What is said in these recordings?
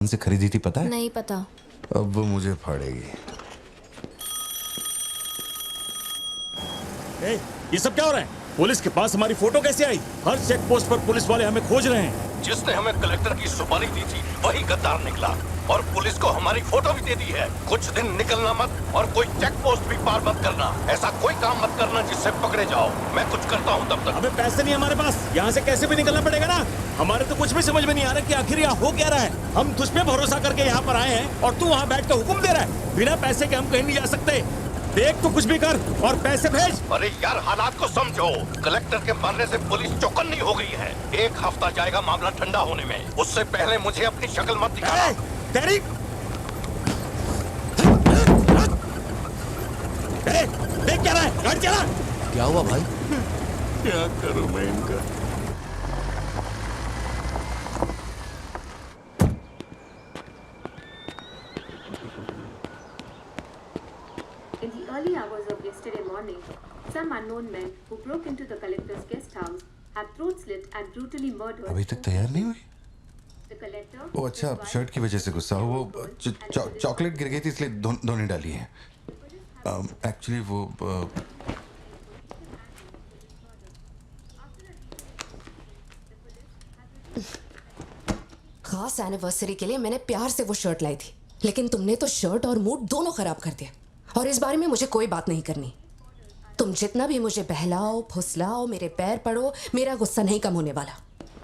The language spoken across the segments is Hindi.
उनसे खरीदी थी, पता है? नहीं पता। अब वो मुझे फाड़ेगी। ये सब क्या हो रहा है? पुलिस के पास हमारी फोटो कैसे आई? हर चेक पोस्ट पर पुलिस वाले हमें खोज रहे हैं। जिसने हमें कलेक्टर की सुपारी दी थी वही गद्दार निकला और पुलिस को हमारी फोटो भी दे दी है। कुछ दिन निकलना मत और कोई चेक पोस्ट भी पार मत करना। ऐसा कोई काम मत करना जिससे पकड़े जाओ। मैं कुछ करता हूँ तब तक। अबे पैसे नहीं हमारे पास, यहाँ से कैसे भी निकलना पड़ेगा ना। हमारे तो कुछ भी समझ में नहीं आ रहा कि आखिर यहाँ हो क्या रहा है। हम तुझ पे भरोसा करके यहाँ पर आए हैं और तू वहाँ बैठ कर हुक्म दे रहा है। बिना पैसे के हम कहीं नहीं जा सकते। देख तो कुछ भी कर और पैसे भेज। अरे यार, हालात को समझो। कलेक्टर के मरने से पुलिस चौकन्नी हो गई है। 1 हफ्ता जाएगा मामला ठंडा होने में। उससे पहले मुझे अपनी शक्ल मत दिखाना। तेरी देख क्या रहा है? गाड़ी चला। क्या हुआ भाई? क्या करूं मैं इनका? In the early hours of yesterday morning, some unknown men who broke into the collector's guest house have throat slit and brutally murdered. अभी तक तैयार नहीं हुई? The collector. वो अच्छा, शर्ट की वजह से गुस्सा हो। वो चॉकलेट गिर गई थी इसलिए धोने डाली है। एक्चुअली वो खास एनिवर्सरी के लिए मैंने प्यार से वो शर्ट लाई थी, लेकिन तुमने तो शर्ट और मूड दोनों खराब कर दिया। और इस बारे में मुझे कोई बात नहीं करनी। तुम जितना भी मुझे बहलाओ फुसलाओ, मेरे पैर पड़ो, मेरा गुस्सा नहीं कम होने वाला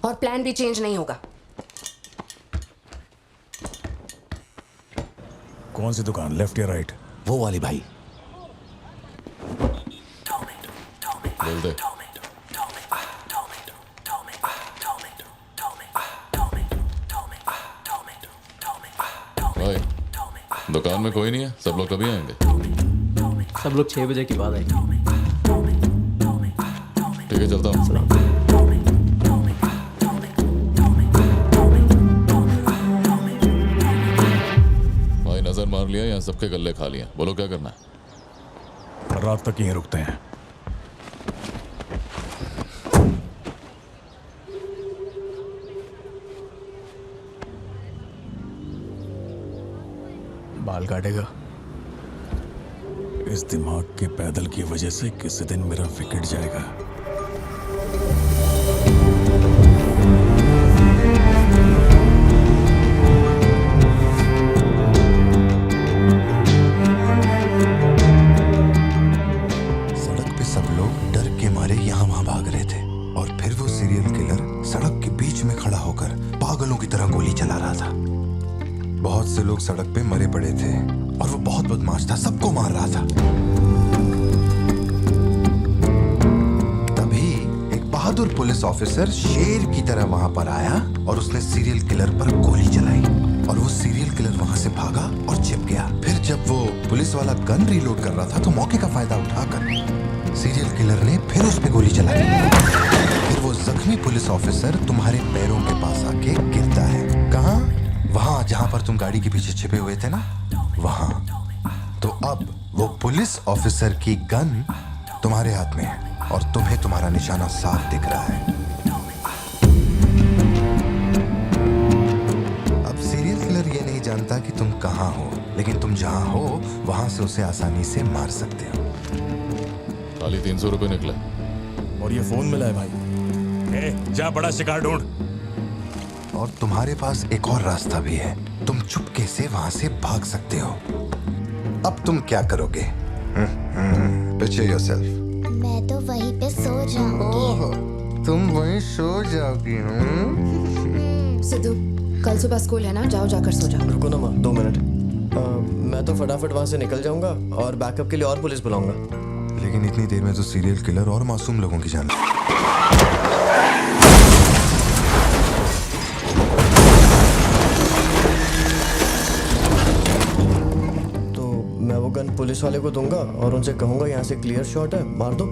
और प्लान भी चेंज नहीं होगा। कौन सी दुकान, लेफ्ट या राइट? वो वाली भाई। बोल दे। भाई, दुकान में कोई नहीं है, सब लोग कभी आएंगे? सब लोग 6 बजे के बाद आएंगे। ठीक है, चलता हूँ। भाई नजर मार लिया, यहाँ सबके गल्ले खा लिया। बोलो क्या करना है? रात तक यहीं रुकते हैं। बाल काटेगा? इस दिमाग के पैदल की वजह से किसी दिन मेरा विकेट जाएगा। सड़क पे सब लोग डर के मारे यहाँ वहाँ भाग रहे थे और फिर वो सीरियल किलर सड़क के बीच में खड़ा होकर पागलों की तरह गोली चला रहा था। बहुत से लोग सड़क पे मरे पड़े थे और वो बहुत बदमाश था, सबको मार रहा था। तभी एक बहादुर पुलिस ऑफिसर शेर की तरह वहां पर आया और उसने सीरियल किलर पर गोली चलाई और वो सीरियल किलर वहां से भागा और छिप गया। फिर जब वो पुलिस वाला गन रीलोड कर रहा था तो मौके का फायदा उठाकर सीरियल किलर ने फिर उस पे गोली चलाई। फिर वो जख्मी पुलिस ऑफिसर तुम्हारे पैरों के पास आके गिरता है। कहाँ? वहां जहां पर तुम गाड़ी के पीछे छिपे हुए थे ना, वहां। तो अब वो पुलिस ऑफिसर की गन तुम्हारे हाथ में है और तुम्हें तुम्हारा निशाना साफ दिख रहा है। अब सीरियल किलर ये नहीं जानता कि तुम कहां हो, लेकिन तुम जहां हो वहां से उसे आसानी से मार सकते हो। खाली 300 रुपए निकले और ये फोन मिला है भाई। जा बड़ा शिकार ढूंढ। और तुम्हारे पास एक और रास्ता भी है, तुम चुपके से वहां से भाग सकते हो। अब तुम क्या करोगे? Picture yourself. मैं तो वहीं पे सो जाऊंगी। तुम वहीं सो जाओगी? सिद्धू, कल सुबह स्कूल है ना, जाओ जाकर सो जाओ। रुको ना माँ, 2 मिनट। मैं तो फटाफट वहाँ से निकल जाऊंगा और बैकअप के लिए और पुलिस बुलाऊंगा। लेकिन इतनी देर में तो सीरियल किलर और मासूम लोगों की जान। मैं वो गन पुलिस वाले को दूंगा और उनसे कहूंगा यहाँ से क्लियर शॉट है, मार दो।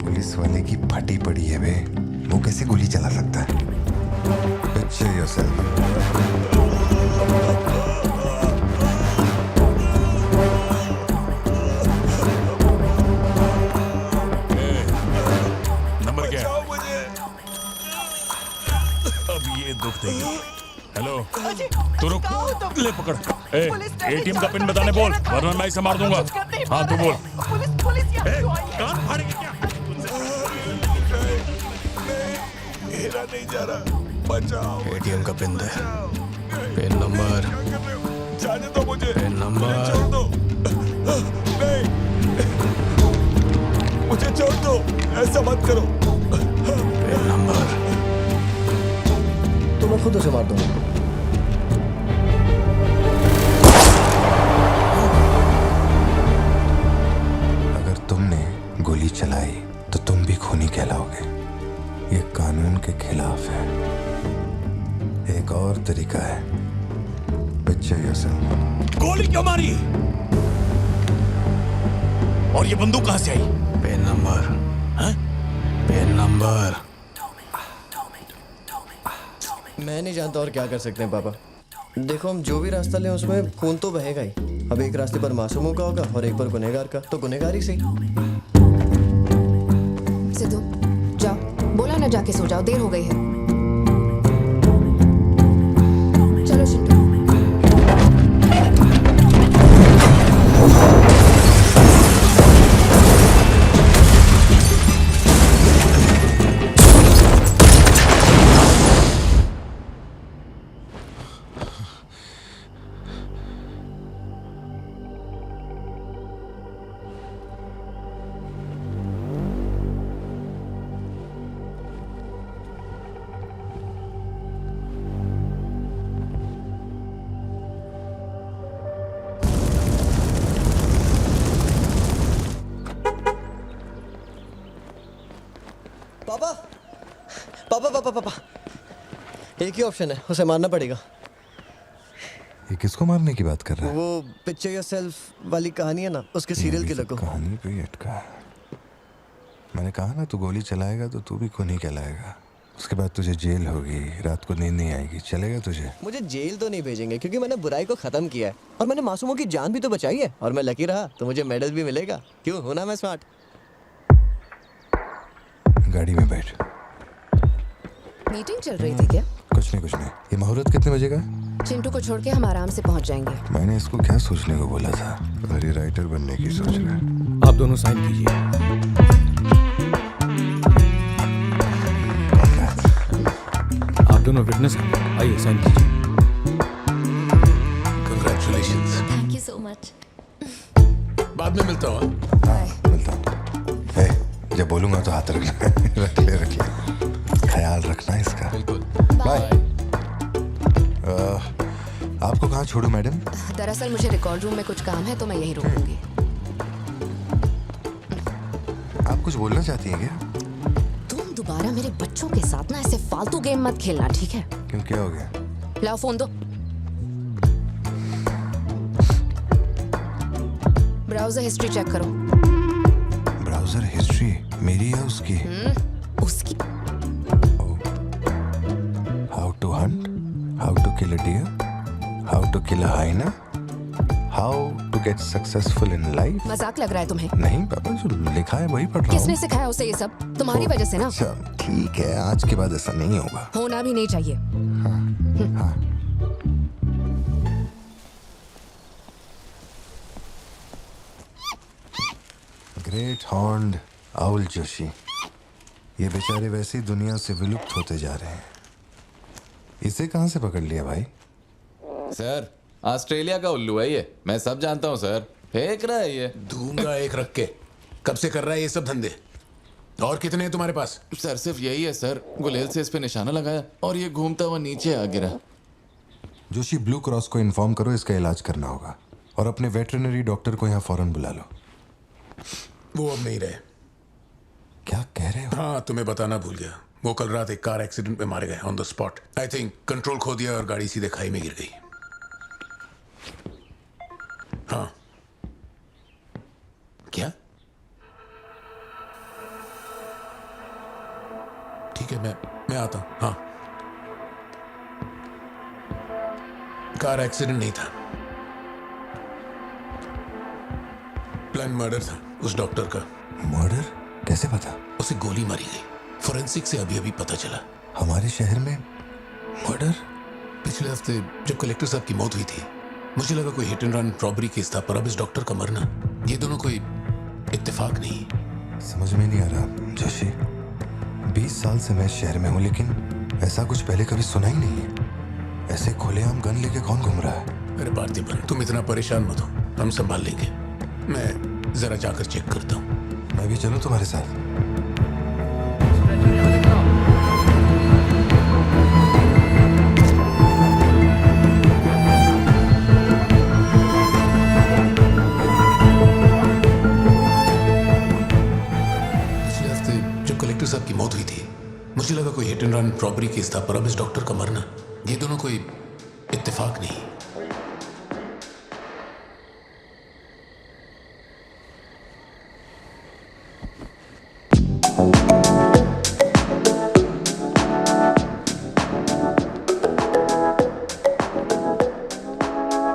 पुलिस वाले की फटी पड़ी है बे, वो कैसे गोली चला सकता है? Picture yourself. नंबर क्या है? ये दुख देगी। हेलो, तू रुक, ले पकड़। एटीएम का पिन बताने बोल, वरना मैं इसे मार दूंगा। हाँ तू बोल। कान फाड़ेगी क्या? मेरा नहीं जा रहा, बचाओ। एटीएम का पिन दे, पिन नंबर, जाने दो मुझे, पिन नंबर, छोड़ दो। नहीं, मुझे छोड़ दो, ऐसा मत करो। Pin number. तो मैं खुद उसे मार दूंगा। अगर तुमने गोली चलाई तो तुम भी खूनी कहलाओगे। ये कानून के खिलाफ है। एक और तरीका है, पिक्चर योरसेल्फ। गोली क्यों मारी? और ये बंदूक कहां से आई? पिन नंबर, हाँ? Pin number. मैं नहीं जानता और क्या कर सकते हैं पापा। देखो, हम जो भी रास्ता लें उसमें खून तो बहेगा ही। अब एक रास्ते पर मासूमों का होगा और एक पर गुनहगार का, तो गुनहगार ही सही। सिद्धू जाओ, बोला ना जाके सो जाओ, देर हो गई है। चलो चिंटू। पापा पापा पापा पापा, एक ही ऑप्शन है, उसे मारना पड़ेगा। ये किसको मारने की बात कर रहा है? वो पिक्चर योरसेल्फ वाली कहानी है ना, उसके सीरियल ये किलर सब को। कहानी पे ही अटका है। मैंने कहा ना, तू गोली चलाएगा तो तू भी खूनी कहलाएगा। उसके बाद तुझे जेल होगी, रात को नींद नहीं आएगी। चलेगा तुझे? मुझे जेल तो नहीं भेजेंगे, क्योंकि मैंने बुराई को खत्म किया है और मैंने मासूमों की जान भी तो बचाई है। और मैं लकी रहा तो मुझे मेडल भी मिलेगा। क्यों, होना मैं स्मार्ट। गाड़ी में बैठ। मीटिंग चल रही थी क्या? कुछ नहीं। ये मुहूर्त कितने बजे का? चिंटू को छोड़ के हम आराम से पहुंच जाएंगे। मैंने इसको क्या सोचने को बोला था? और ये राइटर बनने की सोच रहा है। आप दोनों साइन कीजिए। आप दोनों विटनेस हैं, आइए साइन कीजिए। Congratulations. Thank you so much. बाद में मिलता हूँ। हाँ, मिलता हूँ। हे, जब बोलूंगा तो हाथ रखना। रख ले। ख्याल रखना इसका। बिल्कुल। बाय। आपको कहाँ छोड़ूं मैडम? दरअसल मुझे रिकॉर्ड रूम में कुछ काम है, तो मैं यहीं रुकूंगी। आप कुछ बोलना चाहती हैं क्या? तुम दोबारा मेरे बच्चों के साथ ना ऐसे फालतू गेम मत खेलना, ठीक है? क्यों, क्या हो गया? लाओ फोन दो। ब्राउजर हिस्ट्री चेक करो। ब्राउजर हिस्ट्री मेरी या उसकी? उसकी। How to hunt, how to kill a deer, how to kill a hyena, how to get successful in life. मजाक लग रहा है तुम्हें? नहीं पापा, जो लिखा है वही पढ़ रहा हूँ। किसने सिखाया उसे ये सब? तुम्हारी वजह से ना। अच्छा ठीक है, आज के बाद ऐसा नहीं होगा। होना भी नहीं चाहिए। हाँ। ग्रेट हॉर्न्ड आउल जोशी, ये बेचारे वैसी दुनिया से विलुप्त होते जा रहे हैं। इसे कहाँ से पकड़ लिया भाई? सर, ऑस्ट्रेलिया का उल्लू है ये, मैं सब जानता हूँ सर। फेंक रहा है ये। दूंगा एक रख के। कब से कर रहा है ये सब धंधे? और कितने हैं तुम्हारे पास? सर सिर्फ यही है सर, गुलेल से इस पे निशाना लगाया और ये घूमता हुआ नीचे आ गिरा। जोशी, ब्लू क्रॉस को इन्फॉर्म करो, इसका इलाज करना होगा। और अपने वेटरनरी डॉक्टर को यहाँ फौरन बुला लो। वो अब नहीं रहे। क्या कह रहे हो? हाँ, तुम्हें बताना भूल गया। वो कल रात एक कार एक्सीडेंट में मारे गए on the spot. I think control खो दिया और गाड़ी सीधे खाई में गिर गई। हाँ। क्या? ठीक है, मैं आता हूं। हाँ, कार एक्सीडेंट नहीं था, प्लान मर्डर था उस डॉक्टर का। मर्डर? कैसे पता? उसे गोली मारी गई। फोरेंसिक से अभी अभी पता चला। हमारे शहर में? मर्डर? पिछले हफ्ते जब कलेक्टर साहब की मौत हुई थी मुझे लगा कोई hit and run robbery case था, पर अब इस डॉक्टर का मरना, ये दोनों कोई इत्तेफाक नहीं। समझ में नहीं आ रहा जोशी। 20 साल से मैं शहर में हूँ, लेकिन ऐसा कुछ पहले कभी सुना ही नहीं है। ऐसे खुलेआम गन लेके कौन घूम रहा है? अरे पार्थिबन, तुम इतना परेशान मत हो, हम संभाल लेंगे। मैं जरा जाकर चेक करता हूँ। मैं भी चलूँ तुम्हारे साथ? कलेक्टर साहब की मौत हुई थी मुझे लगा कोई hit and run robbery case था, पर अब इस डॉक्टर का मरना, ये दोनों कोई इत्तेफाक नहीं।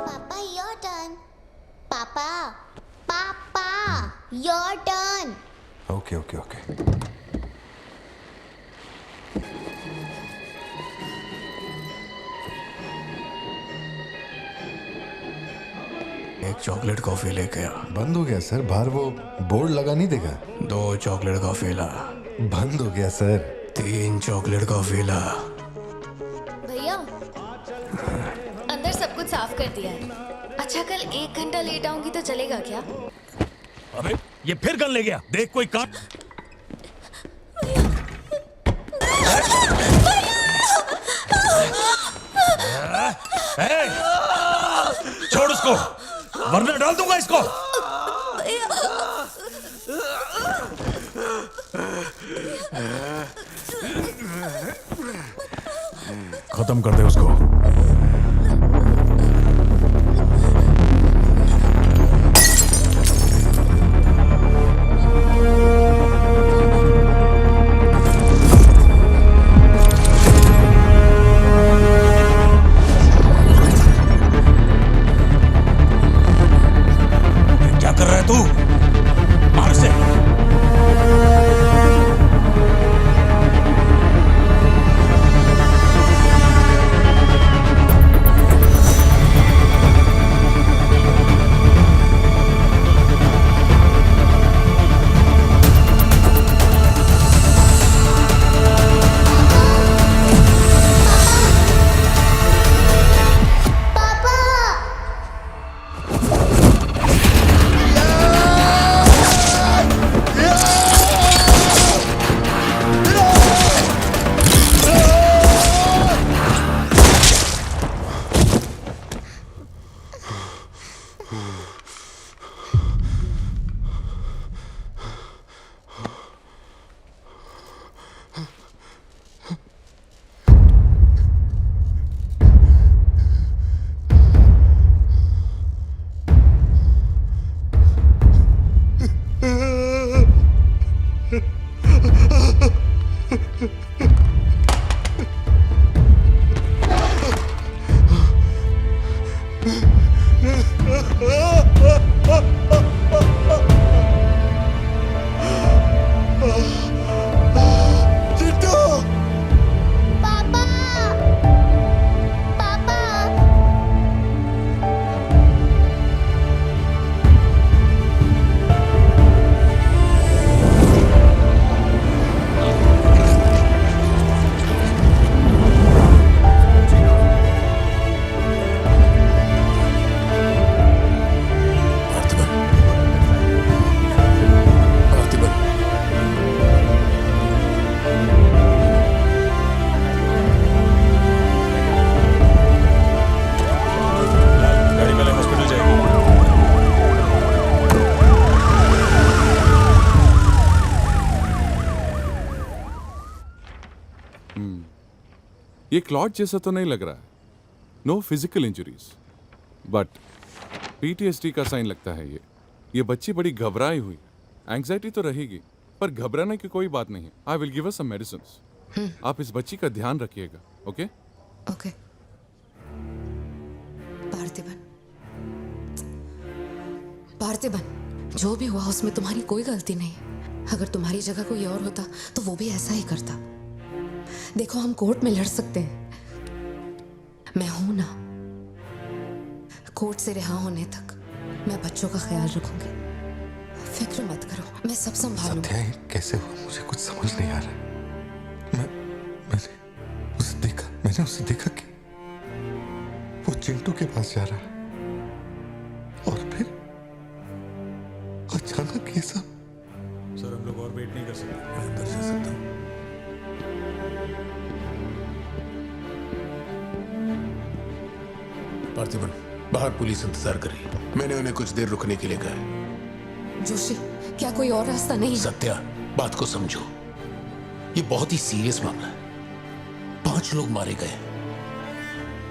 पापा योर टर्न। पापा पापा your turn. Okay okay okay. एक चॉकलेट कॉफी लेके आ। बंद हो गया सर, बाहर वो बोर्ड लगा नहीं देखा? 2 चॉकलेट कॉफी ला। बंद हो गया सर। 3 चॉकलेट कॉफी ला। भैया अंदर सब कुछ साफ कर दिया है। अच्छा कल 1 घंटा लेट आऊंगी तो चलेगा क्या? अबे ये फिर गन ले गया, देख कोई काट। छोड़ उसको, वरना डाल दूंगा इसको। खत्म कर दे उसको। क्या कर रहा है तू? मार से। ये क्लॉट जैसा तो नहीं लग रहा है। No physical injuries, but PTSD का साइन लगता है ये बच्ची बड़ी घबराई हुई है। एंग्जाइटी तो रहेगी, पर घबराने की कोई बात नहीं है। I will give her some medicine. आप इस बच्ची का ध्यान रखिएगा। Okay okay. पार्थिबन, जो भी हुआ उसमें तुम्हारी कोई गलती नहीं। अगर तुम्हारी जगह कोई और होता तो वो भी ऐसा ही करता। देखो हम कोर्ट में लड़ सकते हैं, कोर्ट से रिहा होने तक मैं बच्चों का ख्याल रखूंगी। फिक्र मत करो, मैं सब संभालूंगी। सत्या ये कैसे हुआ मुझे कुछ समझ नहीं आ रहा। मैंने उसे देखा कि वो चिंटू के पास जा रहा है और फिर अचानक ये सब। सर हम लोग और वेट नहीं कर सकते, मैं अंदर जा सकता हूँ? पार्थिबन, बाहर पुलिस इंतजार कर रही है। मैंने उन्हें कुछ देर रुकने के लिए कहा है। जोशी, क्या कोई और रास्ता नहीं? सत्या, बात को समझो, ये बहुत ही सीरियस मामला है। 5 लोग मारे गए।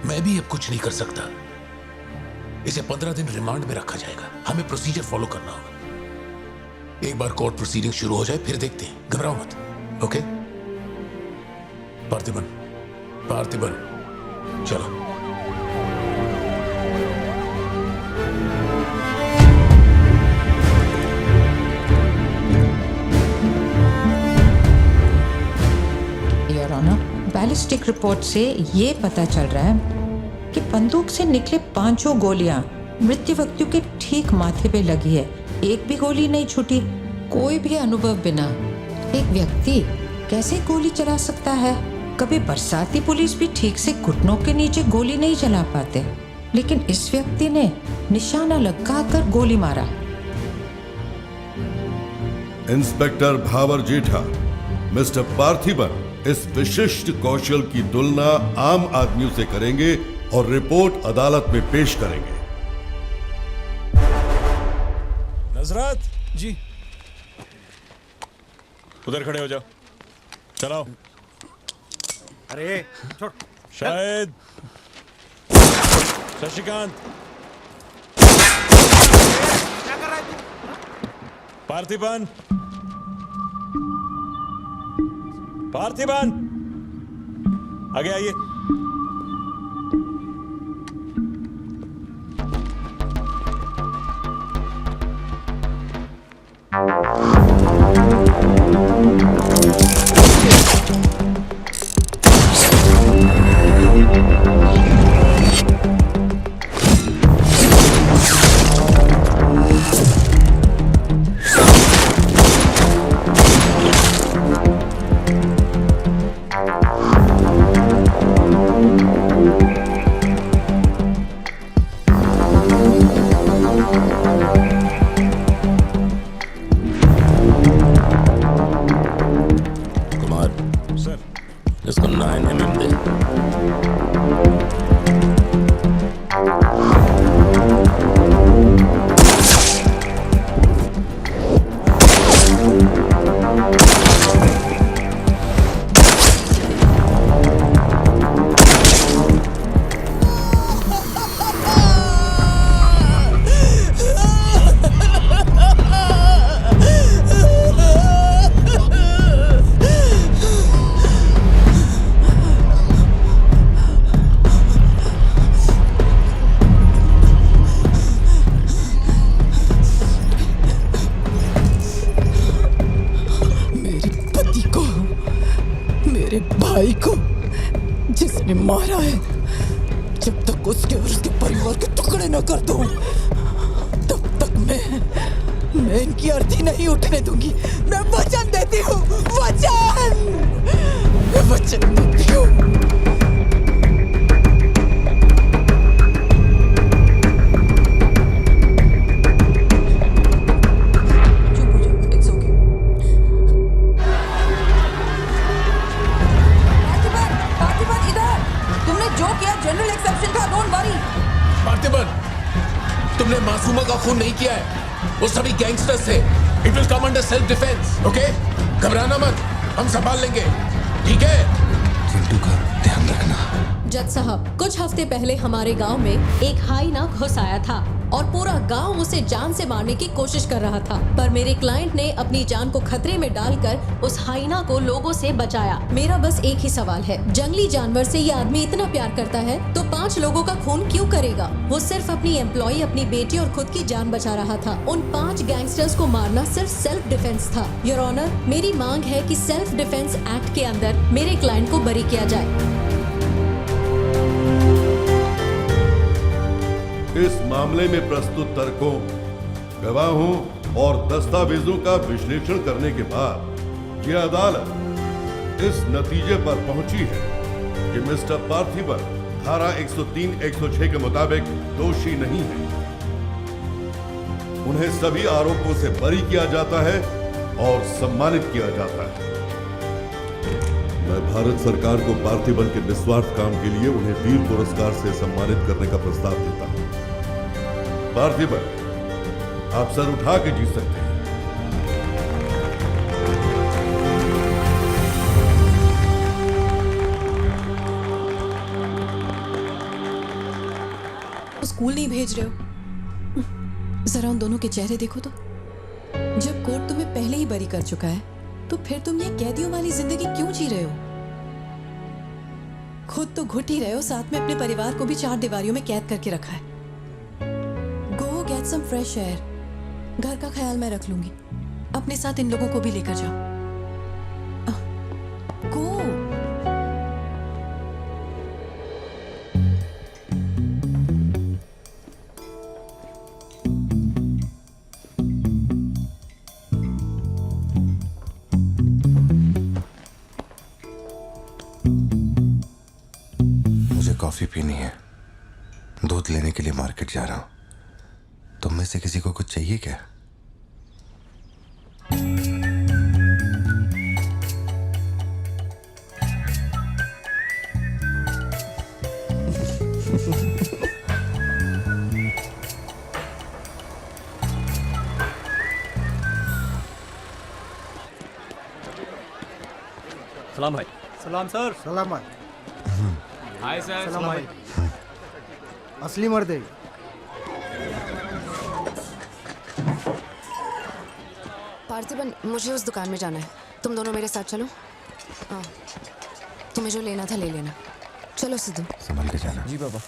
मैं भी अब कुछ नहीं कर सकता। इसे 15 दिन रिमांड में रखा जाएगा। हमें प्रोसीजर फॉलो करना होगा। एक बार कोर्ट प्रोसीडिंग शुरू हो जाए फिर देखते हैं। घबराओ मत, ओके? पार्थिबन, चलो। बैलिस्टिक रिपोर्ट से ये पता चल रहा है कि बंदूक से निकले 5 गोलियां मृत्यु व्यक्ति के ठीक माथे पे लगी है। एक भी गोली नहीं छूटी। कोई भी अनुभव बिना एक व्यक्ति कैसे गोली चला सकता है? कभी बरसाती पुलिस भी ठीक से घुटनों के नीचे गोली नहीं चला पाते, लेकिन इस व्यक्ति ने निशाना लगाकर गोली मारा। इंस्पेक्टर भावर जेठा, मिस्टर पार्थिबन इस विशिष्ट कौशल की तुलना आम आदमियों से करेंगे और रिपोर्ट अदालत में पेश करेंगे। नजरत जी, उधर खड़े हो जाओ। चलाओ। अरे छोड़। शायद शशिकांत, क्या कर रहा है तू? पार्थिबन, पार्थिबन, आगे आइए। भाई को जिसने मारा है, जब तक उसके और उसके परिवार के टुकड़े न कर दूं, तब तक मैं इनकी अर्थी नहीं उठने दूंगी। मैं वचन देती हूँ, वचन देती हूँ। तुमने मासूमा का खून नहीं किया है, वो सभी गैंगस्टर्स थे। It will come under self defence, okay? घबराना मत, हम संभाल लेंगे, ठीक है? चिंटू का ध्यान रखना। जज साहब, कुछ हफ्ते पहले हमारे गांव में एक हाइना घुस आया था और पूरा गांव उसे जान से मारने की कोशिश कर रहा था, पर मेरे क्लाइंट ने अपनी जान को खतरे में डालकर उस हाइना को लोगों से बचाया। मेरा बस एक ही सवाल है, जंगली जानवर से ये आदमी इतना प्यार करता है तो 5 लोगों का खून क्यों करेगा? वो सिर्फ अपनी एम्प्लॉय, अपनी बेटी और खुद की जान बचा रहा था। उन 5 गैंगस्टर्स को मारना सिर्फ सेल्फ डिफेंस था। योर ऑनर, मेरी मांग है कि सेल्फ डिफेंस एक्ट के अंदर मेरे क्लाइंट को बरी किया जाए। इस मामले में प्रस्तुत तर्कों, गवाहों और दस्तावेजों का विश्लेषण करने के बाद यह अदालत इस नतीजे पर पहुंची है कि मिस्टर पार्थिबन धारा 103-106 के मुताबिक दोषी नहीं है। उन्हें सभी आरोपों से बरी किया जाता है और सम्मानित किया जाता है। मैं भारत सरकार को पार्थिबन के निस्वार्थ काम के लिए उन्हें वीर पुरस्कार से सम्मानित करने का प्रस्ताव देता हूं। पार्थिबन, आप सर उठा के जीत सकते हैं। स्कूल नहीं भेज रहे हो? जरा उन दोनों के चेहरे देखो तो। जब कोर्ट तुम्हें पहले ही बरी कर चुका है तो फिर तुम ये कैदियों वाली जिंदगी क्यों जी रहे हो? खुद तो घुट ही रहे हो, साथ में अपने परिवार को भी 4 दीवारियों में कैद करके रखा है। Go get some fresh air. घर का ख्याल मैं रख लूंगी। अपने साथ इन लोगों को भी लेकर जाओ। गो। कॉफी पीनी है, दूध लेने के लिए मार्केट जा रहा हूं। तुम में से किसी को कुछ चाहिए क्या? सलाम भाई। सलाम सर। सलाम भाई। Hi sir. सलाम भाई। असली मर्द है। पार्थिबन, मुझे उस दुकान में जाना है। तुम दोनों मेरे साथ चलो। तुम्हें जो लेना था ले लेना। चलो सिद्धू। संभल के जाना। जी पापा।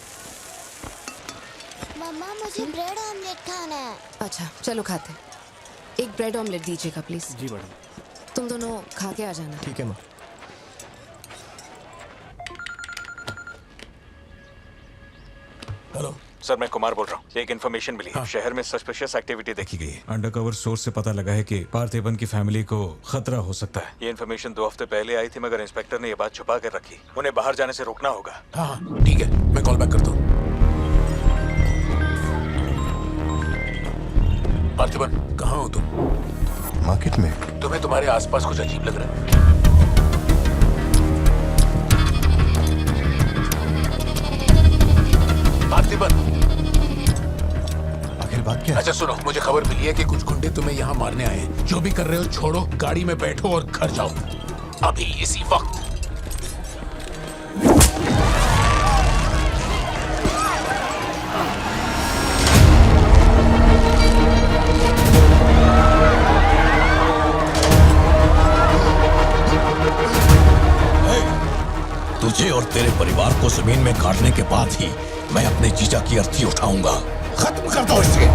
मम्मा, मुझे ब्रेड ऑमलेट खाना है। अच्छा चलो खाते। एक ब्रेड ऑमलेट दीजिएगा प्लीज। जी मैडम। तुम दोनों खा के आ जाना। ठीक है माँ। हेलो सर, मैं कुमार बोल रहा हूँ। एक इन्फॉर्मेशन मिली है। शहर में सस्पिशियस एक्टिविटी देखी गई है। अंडरकवर सोर्स से पता लगा है कि पार्थिबन की फैमिली को खतरा हो सकता है। ये इन्फॉर्मेशन 2 हफ्ते पहले आई थी, मगर इंस्पेक्टर ने ये बात छुपा कर रखी। उन्हें बाहर जाने से रोकना होगा। हाँ ठीक है, मैं कॉल बैक करता हूँ। पार्थिबन, कहाँ हो तुम? मार्केट में। तुम्हें तुम्हारे आसपास कुछ अजीब लग रहा है। पार्थिबन, आखिर बात क्या? अच्छा सुनो, मुझे खबर मिली है कि कुछ गुंडे तुम्हें यहाँ मारने आए हैं। जो भी कर रहे हो छोड़ो, गाड़ी में बैठो और घर जाओ अभी इसी वक्त। तुझे और तेरे परिवार को जमीन में काटने के बाद ही मैं अपने जीजा की अर्थी उठाऊंगा। खत्म कर दो इसे।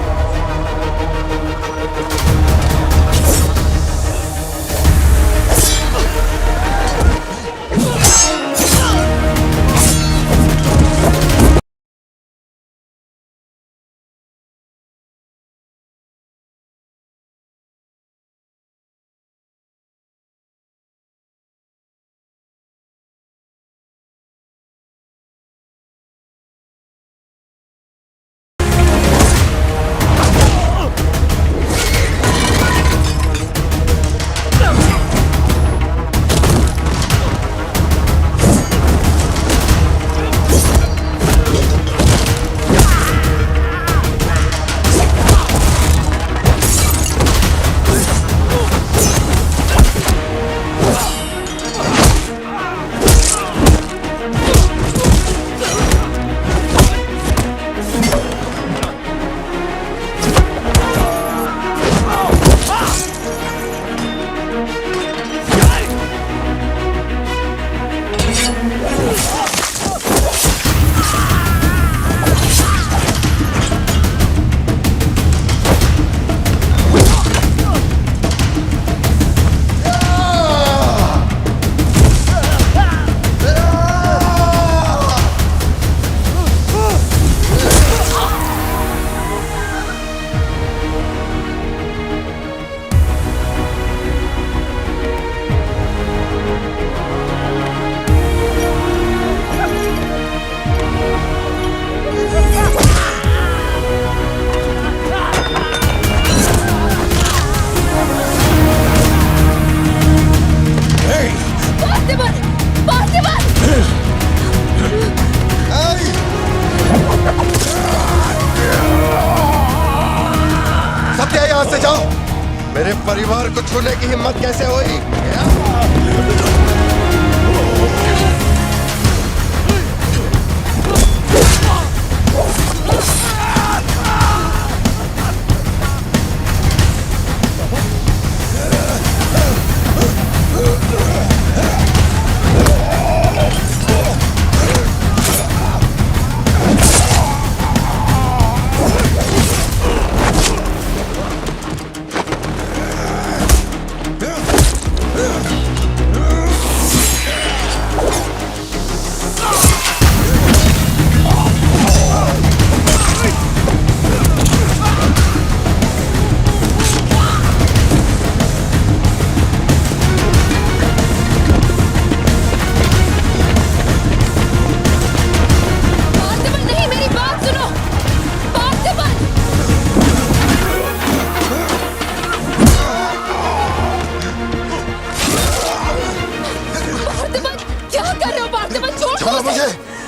परिवार को छूने की हिम्मत कैसे हुई?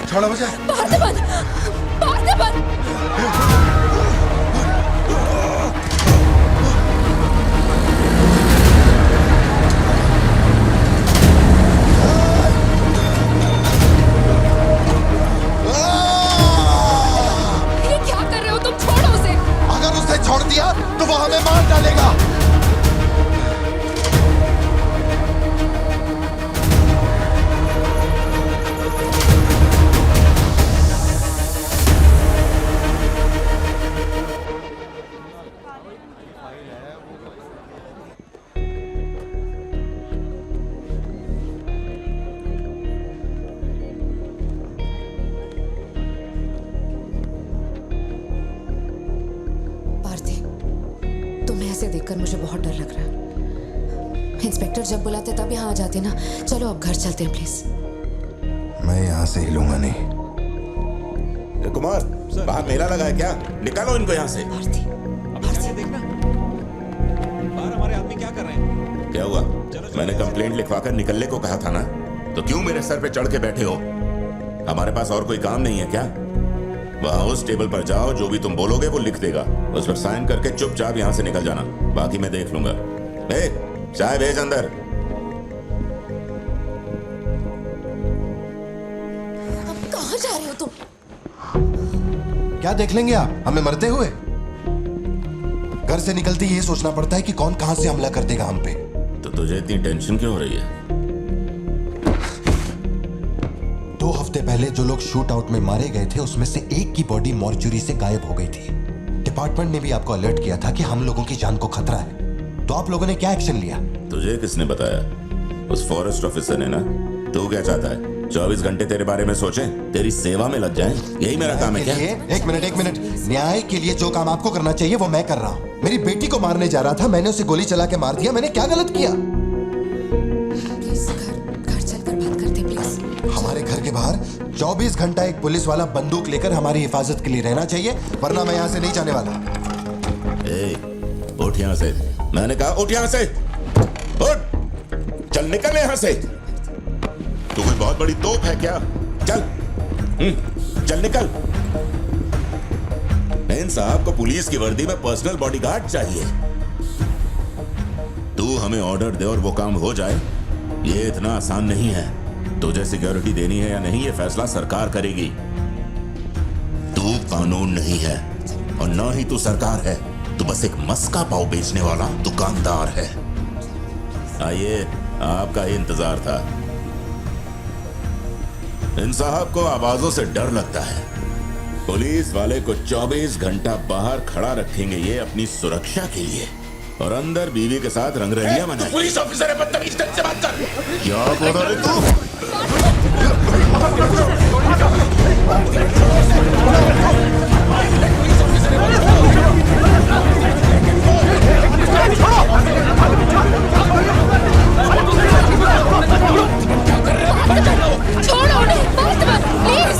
छोड़ो मुझे। पार्थिबन! पार्थिबन! ये क्या कर रहे हो तुम? छोड़ो उसे। अगर उसे छोड़ दिया तो वो हमें मार डालेगा। देखकर मुझे बहुत डर लग रहा है। इंस्पेक्टर जब बुलाते तब यहाँ आ जाते ना। चलो अब घर चलते हैं प्लीज। मैं यहाँ से हिलूंगा नहीं। कुमार, बाहर मेला लगा है क्या? निकालो इनको यहाँ से। देखना बाहर हमारे आदमी क्या कर रहे हैं। क्या हुआ? मैंने कंप्लेंट लिखवाकर निकलने को कहा था ना, तो क्यों मेरे सर पे चढ़ के बैठे हो? हमारे पास और कोई काम नहीं है क्या? वहाँ उस टेबल पर जाओ, जो भी तुम बोलोगे वो लिख देगा। उस पर साइन करके चुपचाप यहाँ से निकल जाना, बाकी मैं देख लूंगा। चाय भेज अंदर। अब कहाँ जा रहे हो तुम? क्या देख लेंगे आप हमें मरते हुए? घर से निकलते ही ये सोचना पड़ता है कि कौन कहां से हमला कर देगा हम पे। तो तुझे इतनी टेंशन क्यों हो रही है? 2 हफ्ते पहले जो लोग शूट आउट में मारे गए थे, उसमें से एक की बॉडी मॉर्चुरी से गायब हो गई थी। डिपार्टमेंट ने भी आपको अलर्ट किया था कि हम लोगों की जान को खतरा है। तो आप लोगों ने क्या एक्शन लिया? तुझे किसने बताया? उस फॉरेस्ट ऑफिसर ने ना। तू क्या चाहता है? 24 घंटे तेरे बारे में सोचें, तेरी सेवा में लग जाएं? यही मेरा काम है क्या? एक मिनट। न्याय के लिए जो काम आपको करना चाहिए वो मैं कर रहा हूँ। मेरी बेटी को मारने जा रहा था, मैंने उसे गोली चला के मार दिया। मैंने क्या गलत किया? घर चलकर बात करते प्लीज। हमारे घर के बाहर 24 घंटा एक पुलिस वाला बंदूक लेकर हमारी हिफाजत के लिए रहना चाहिए, वरना मैं यहाँ से नहीं जाने वाला। उठ यहाँ से। मैंने कहा उठ यहाँ से। उठ, चल निकल यहाँ से। तू कोई बहुत बड़ी तोप है क्या? चल चल निकल। मेन साहब को पुलिस की वर्दी में पर्सनल बॉडीगार्ड चाहिए। तू हमें ऑर्डर दे और वो काम हो जाए, ये इतना आसान नहीं है। तुझे सिक्योरिटी देनी है या नहीं, ये फैसला सरकार करेगी। तू कानून नहीं है और ना ही तू सरकार है। तू बस एक मस्का पाव बेचने वाला दुकानदार है। आइए, आपका ही इंतजार था। इन साहब को आवाजों से डर लगता है। पुलिस वाले को 24 घंटा बाहर खड़ा रखेंगे ये अपनी सुरक्षा के लिए, और अंदर बीवी के साथ रंगरलियां मनाएंगे। पुलिस ऑफिसर है, बदतमीज ढंग से बात कर। क्या बोल रहे तू? छोड़ो उन्हें, पार्थिबन, प्लीज।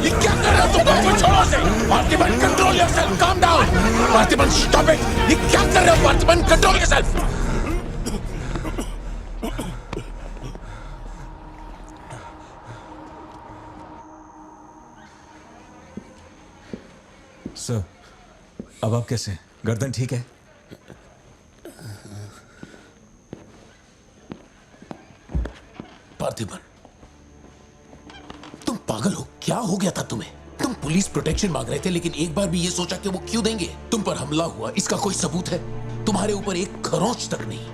ये क्या कर रहे हो तुम? छोड़ो उसे। Parthiban, control yourself, calm down. Parthiban, stop it. ये क्या कर रहे हो पार्थिबन? Control yourself. सर, अब आप कैसे? गर्दन ठीक है? पार्थिबन, तुम पागल हो? क्या हो गया था तुम्हें? तुम पुलिस प्रोटेक्शन मांग रहे थे, लेकिन एक बार भी ये सोचा कि वो क्यों देंगे? तुम पर हमला हुआ, इसका कोई सबूत है? तुम्हारे ऊपर एक खरोंच तक नहीं।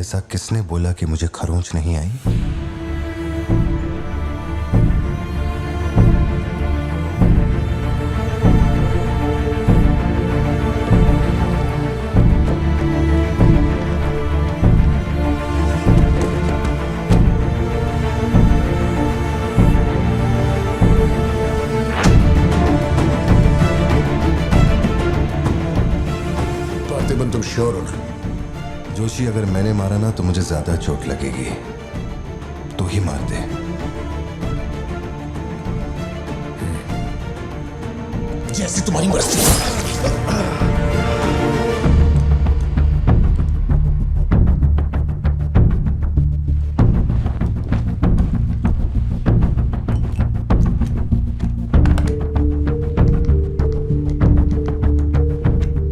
ऐसा किसने बोला कि मुझे खरोंच नहीं आई? पार्थिबन, तुम श्योर हो ना? जोशी, अगर मैंने मारा ना तो मुझे ज्यादा चोट लगेगी। तू ही मार दे। जैसे तुम्हारी मर्जी।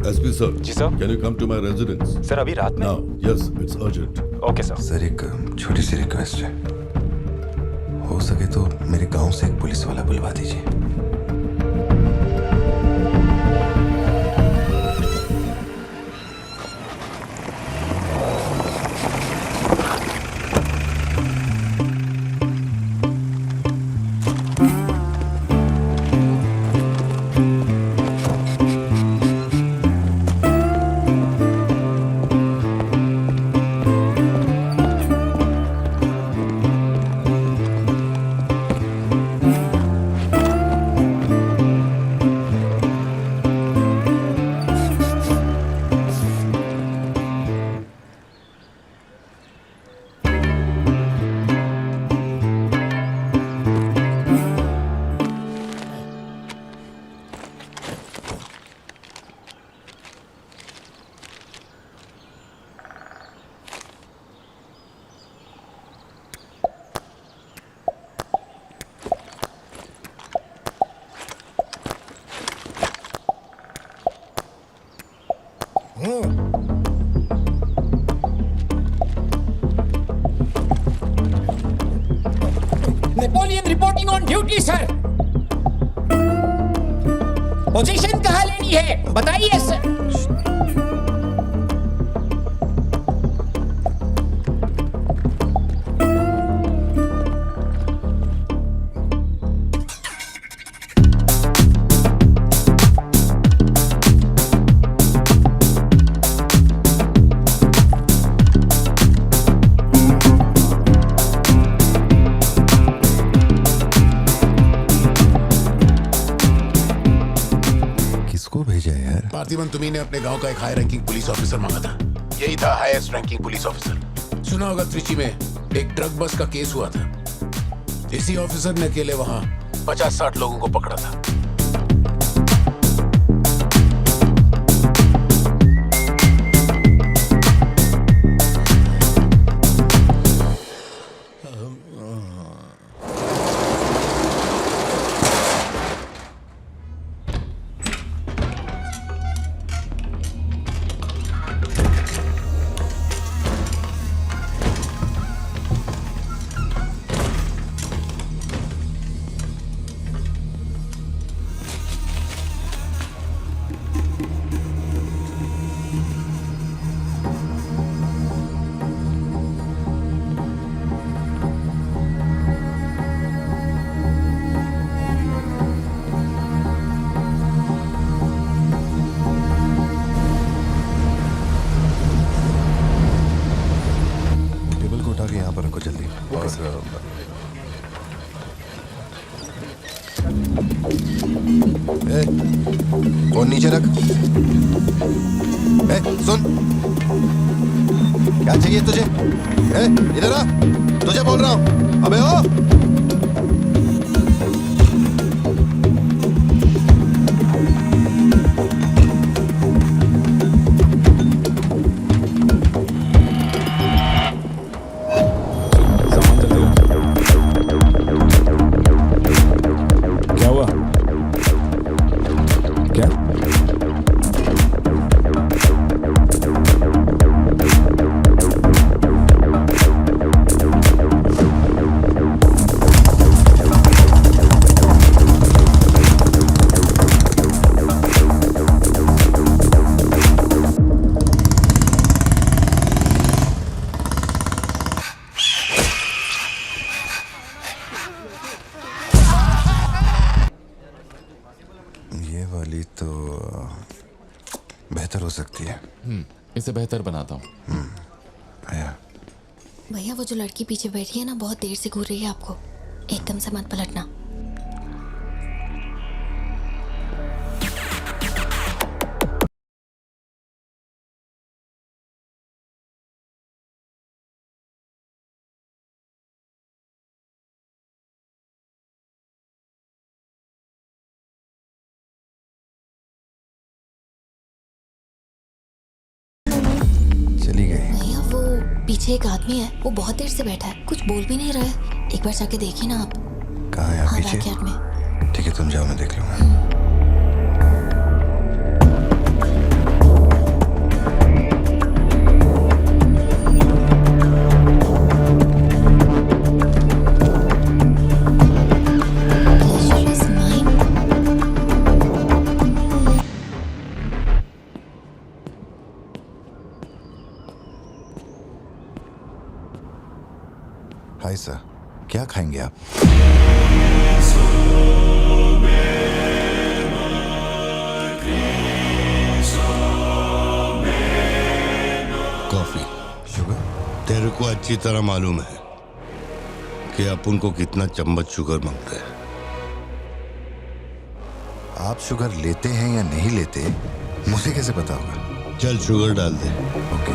SP sir. जी sir. Can you come to my residence? Sir, अभी रात में? Now yes, it's urgent. Okay sir. Sir, एक छोटी सी रिक्वेस्ट है। हो सके तो मेरे गांव से एक पुलिस वाला बुलवा दीजिए। Napoleon reporting on duty sir. Position कहाँ लेनी है बताइए सर। पार्थिबन, तुम्ही ने अपने गांव का एक हाई रैंकिंग पुलिस ऑफिसर मांगा था। यही था हाईएस्ट रैंकिंग पुलिस ऑफिसर। सुना होगा त्रिची में एक ड्रग बस का केस हुआ था। इसी ऑफिसर ने अकेले वहां 50-60 लोगों को पकड़ा था। फोन नीचे रख। सुन, क्या चाहिए तुझे? इधर आ, तुझे बोल रहा हूं। अबे ओ, इसे बेहतर बनाता हूँ। भैया वो जो लड़की पीछे बैठी है ना, बहुत देर से घूर रही है आपको। एकदम से मत पलटना। चली गई। भैया वो पीछे एक आदमी है, वो बहुत देर से बैठा है, कुछ बोल भी नहीं रहा है। एक बार जाके देखिए ना आप। कहाँ है आप? हाँ, पीछे? बैकयार्ड में। ठीक है, तुम जाओ, मैं देख लूंगा। हाय सर, क्या खाएंगे आप? कॉफी। शुगर? तेरे को अच्छी तरह मालूम है कि अपन को कितना चम्मच शुगर मांगता है। आप शुगर लेते हैं या नहीं लेते, मुझे कैसे पता होगा? चल शुगर डाल दे। Okay.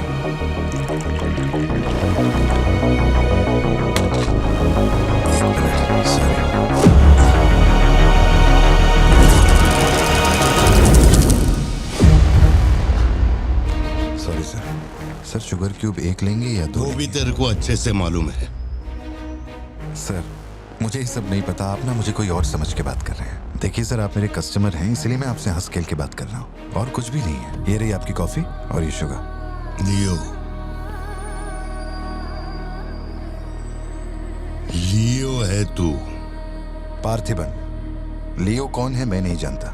Sorry sir. Sir sugar cube एक लेंगे या दो? वो भी तेरे को अच्छे से मालूम है। सर मुझे ये सब नहीं पता, आप ना मुझे कोई और समझ के बात कर रहे हैं। देखिए सर, आप मेरे कस्टमर हैं, इसलिए मैं आपसे हंस खेल के बात कर रहा हूँ, और कुछ भी नहीं है। ये रही आपकी कॉफी और ये शुगर। लियो। लियो है तू। पार्थिबन। लियो कौन है मैं नहीं जानता।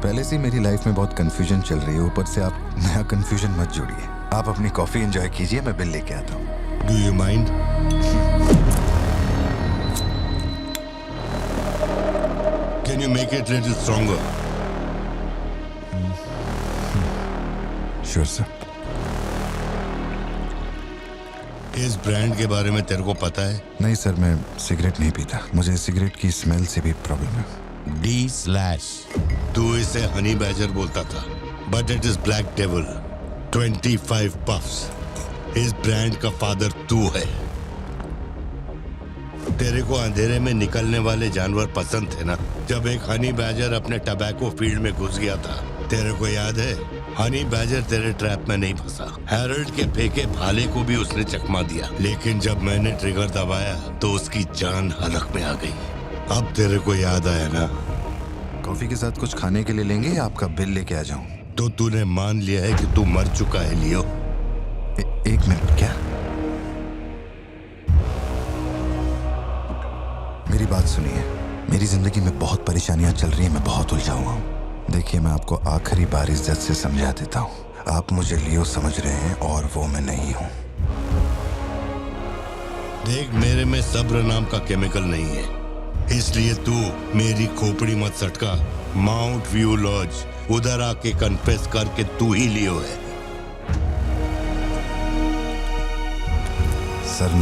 पहले से मेरी लाइफ में बहुत कंफ्यूजन चल रही है, ऊपर से आप नया कंफ्यूजन मत जोड़िए। आप अपनी कॉफी एंजॉय कीजिए, मैं बिल लेके आता हूँ। Do you mind? Can you make it little stronger? Sure sir. इस ब्रांड के बारे में तेरे को पता है? नहीं सर, मैं सिगरेट नहीं पीता, मुझे सिगरेट की स्मेल से भी प्रॉब्लम है। D/। तू इसे हनी बैजर बोलता था, but it is black devil. 25 puffs. इस ब्रांड का फादर तू है। तेरे को अंधेरे में निकलने वाले जानवर पसंद थे ना? जब एक हनी बैजर अपने टबैको फील्ड में घुस गया था, तेरे को याद है? हनी बैजर तेरे ट्रैप में नहीं फंसा। हैरोल्ड के फेंके भाले को भी उसने चकमा दिया, लेकिन जब मैंने ट्रिगर दबाया तो उसकी जान हलक में आ गई। अब तेरे को याद आया ना? कॉफी के साथ कुछ खाने के लिए लेंगे या आपका बिल लेके आ जाऊं? तो तूने मान लिया है कि तू मर चुका है लियो? एक मिनट, क्या? मेरी बात सुनिए, मेरी जिंदगी में बहुत परेशानियां चल रही हैं, मैं बहुत उलझा हुआ हूँ। देखिए, मैं आपको आखिरी बार इज्जत से समझा देता हूँ, आप मुझे लियो समझ रहे हैं और वो मैं नहीं हूँ। देख, मेरे में सब्र नाम का केमिकल नहीं है, इसलिए तू मेरी खोपड़ी मत सटका। माउंट व्यू लॉज, उधर आके कन्फेस करके तू ही लियो है। सर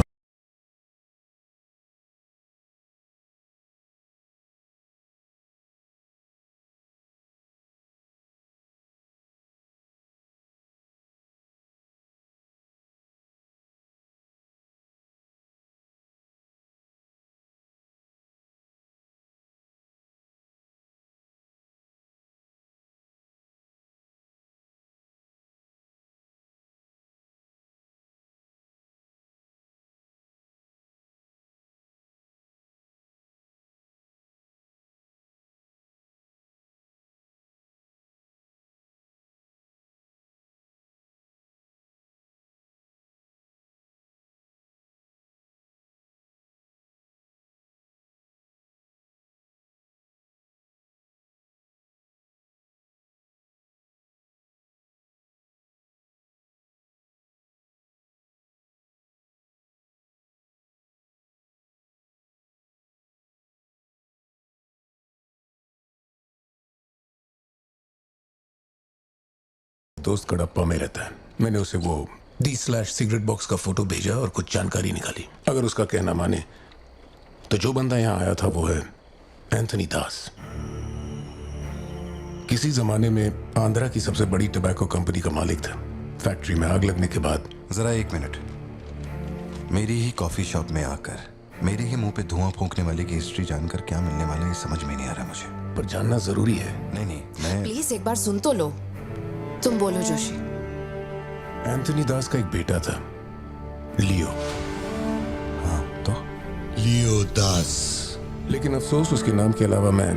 दोस्त कड़प्पा में रहता है। मैंने उसे वो डी/सिगरेट बॉक्स का फोटो भेजा और कुछ जानकारी निकाली। अगर उसका कहना माने तो जो बंदा यहाँ आया था वो है एंथनी दास। किसी जमाने में आंध्रा की सबसे बड़ी टबैको कंपनी का मालिक था। फैक्ट्री में आग लगने के बाद जरा एक मिनट, मेरी ही कॉफी शॉप में आकर मेरे ही मुंह पे धुआं फूंकने वाले की हिस्ट्री जानकर क्या मिलने वाला है ये समझ में नहीं आ रहा मुझे। पर जानना जरूरी है। नहीं, मैं प्लीज एक बार सुन तो लो। तुम बोलो जोशी। एंथनी दास का एक बेटा था, लियो। हाँ तो लियो दास। लेकिन अफसोस उसके नाम के अलावा मैं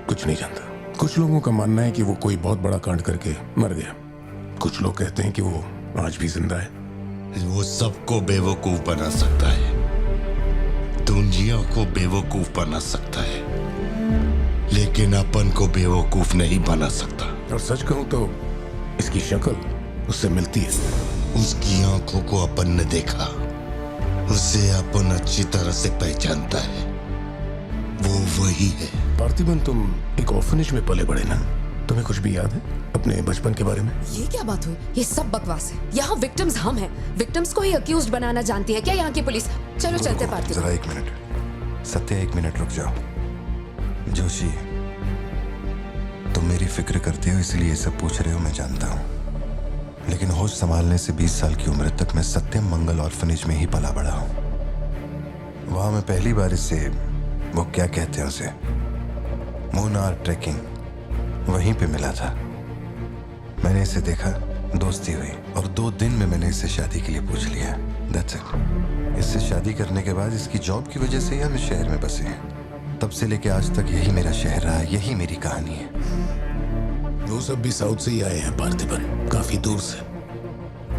कुछ नहीं जानता। कुछ लोगों का मानना है कि वो कोई बहुत बड़ा कांड करके मर गया। कुछ लोग कहते हैं कि वो आज भी जिंदा है। वो सबको बेवकूफ बना सकता है, दुनिया को बेवकूफ बना सकता है, लेकिन अपन को बेवकूफ नहीं बना सकता। और सच कहूं तो इसकी शक्ल उससे मिलती है। उसकी आंखों को अपन ने देखा, उसे अपन अच्छी तरह से पहचानता है। वो वही है। पार्थिबन, तुम एक ऑर्फनेज में पले बड़े ना? तुम्हें कुछ भी याद है अपने बचपन के बारे में? ये क्या बात हुई? ये सब बकवास है। यहाँ विक्टिम्स हम हैं। विक्टिम्स को ही अक्यूज्ड बनाना जानती है क्या यहाँ की पुलिस? चलो चलते पार्थिबन। जरा एक मिनट सत्या, एक मिनट रुक जाओ। जोशी, तुम मेरी फिक्र करते हो इसलिए ये सब पूछ रहे हो, मैं जानता हूँ। लेकिन होश संभालने से 20 साल की उम्र तक मैं सत्यम मंगल ऑर्फनेज में ही पला बड़ा हूँ। वहां मैं पहली बार इससे, वो क्या कहते हैं उसे, मोनार ट्रैकिंग, वहीं पे मिला था। मैंने इसे देखा, दोस्ती हुई और 2 दिन में मैंने इससे शादी के लिए पूछ लिया। That's it। इससे शादी करने के बाद इसकी जॉब की वजह से ही हम इस शहर में बसे हैं। तब से लेके आज तक यही मेरा शहर रहा, यही मेरी कहानी है। वो सब भी साउथ से ही आए हैं पार्थिबन, काफी दूर से,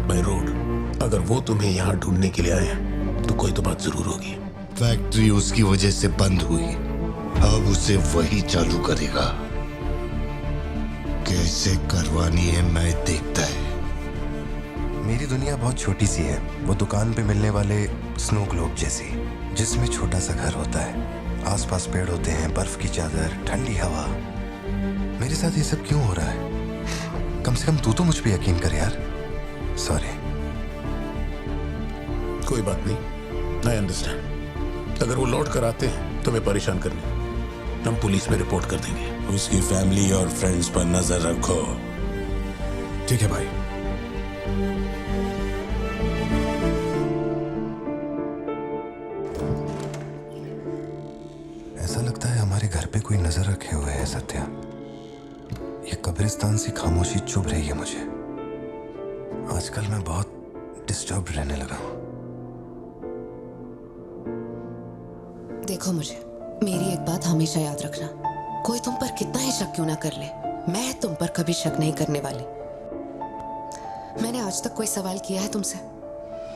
बाय रोड। अगर वो तुम्हें यहाँ ढूंढने के लिए आए हैं तो कोई तो बात जरूर होगी। फैक्ट्री उसकी वजह से बंद हुई, अब उसे वही चालू करेगा। कैसे करवानी है मैं देखता है। मेरी दुनिया बहुत छोटी सी है, वो दुकान पे मिलने वाले स्नो ग्लोब जैसी, जिसमें छोटा सा घर होता है, आसपास पेड़ होते हैं, बर्फ की चादर, ठंडी हवा। मेरे साथ ये सब क्यों हो रहा है? कम से कम तू तो मुझ पे यकीन कर यार। सॉरी। कोई बात नहीं, आई अंडरस्टैंड। अगर वो लौट कर आते हैं तो मैं परेशान करने, हम पुलिस में रिपोर्ट कर देंगे। उसकी फैमिली और फ्रेंड्स पर नजर रखो। ठीक है भाई। ऐसा लगता है हमारे घर पे कोई नजर रखे हुए है सत्या। ये कब्रिस्तान सी खामोशी चुभ रही है मुझे। आजकल मैं बहुत डिस्टर्ब रहने लगा हूं। देखो मुझे, मेरी एक बात हमेशा याद रखना, कोई तुम पर कितना ही शक क्यों ना कर ले, मैं तुम पर कभी शक नहीं करने वाली। मैंने आज तक कोई सवाल किया है तुमसे?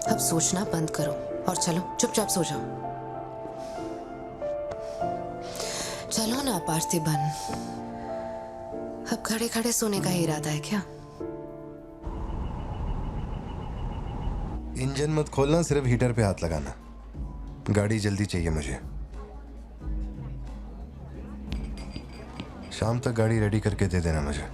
अब सोचना बंद करो और चलो चुपचाप सो जाओ। चलो ना पार्थिबन, अब खड़े खड़े सोने का ही इरादा है क्या? इंजन मत खोलना, सिर्फ हीटर पे हाथ लगाना। गाड़ी जल्दी चाहिए मुझे। शाम तक गाड़ी रेडी करके दे देना मुझे।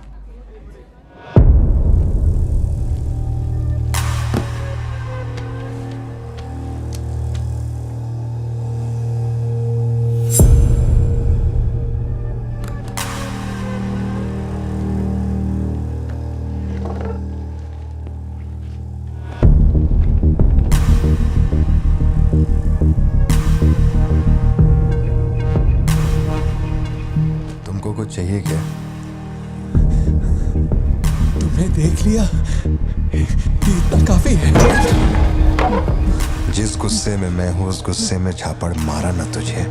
कुछ चाहिए क्या? तुमने देख लिया, इतना काफी है। जिस गुस्से में मैं हूं उस गुस्से में झापड़ मारा ना तुझे,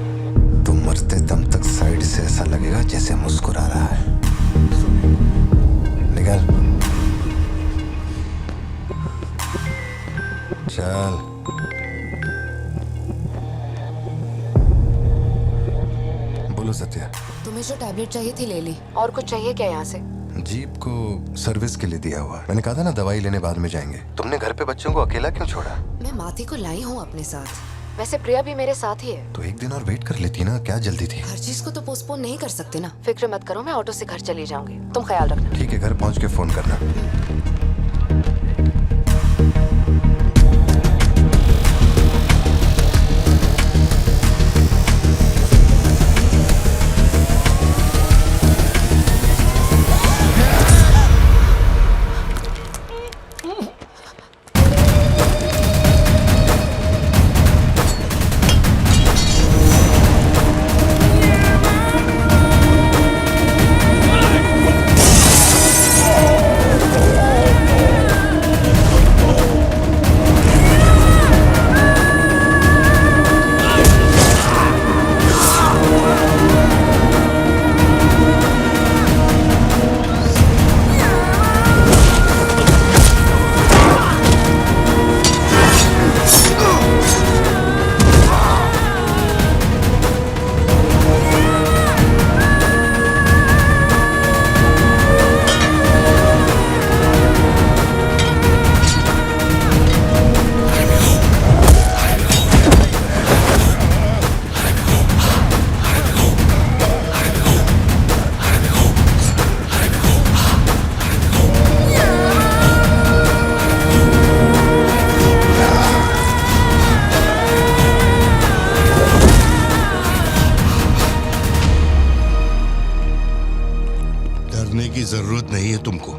तू मरते दम तक साइड से ऐसा लगेगा जैसे मुस्कुरा रहा है। निकल चल। बोलो सत्या। तुम्हें जो टैबलेट चाहिए थी ले ली, और कुछ चाहिए क्या यहाँ से? जीप को सर्विस के लिए दिया हुआ। मैंने कहा था ना दवाई लेने बाद में जाएंगे। तुमने घर पे बच्चों को अकेला क्यों छोड़ा? मैं माथी को लाई हूँ अपने साथ। वैसे प्रिया भी मेरे साथ ही है। तो एक दिन और वेट कर लेती ना, क्या जल्दी थी? हर चीज को तो पोस्टपोन नहीं कर सकते ना। फिक्र मत करो, मैं ऑटो से घर चली जाऊंगी, तुम ख्याल रखना। ठीक है, घर पहुंच के फोन करना। डरने की जरूरत नहीं है तुमको,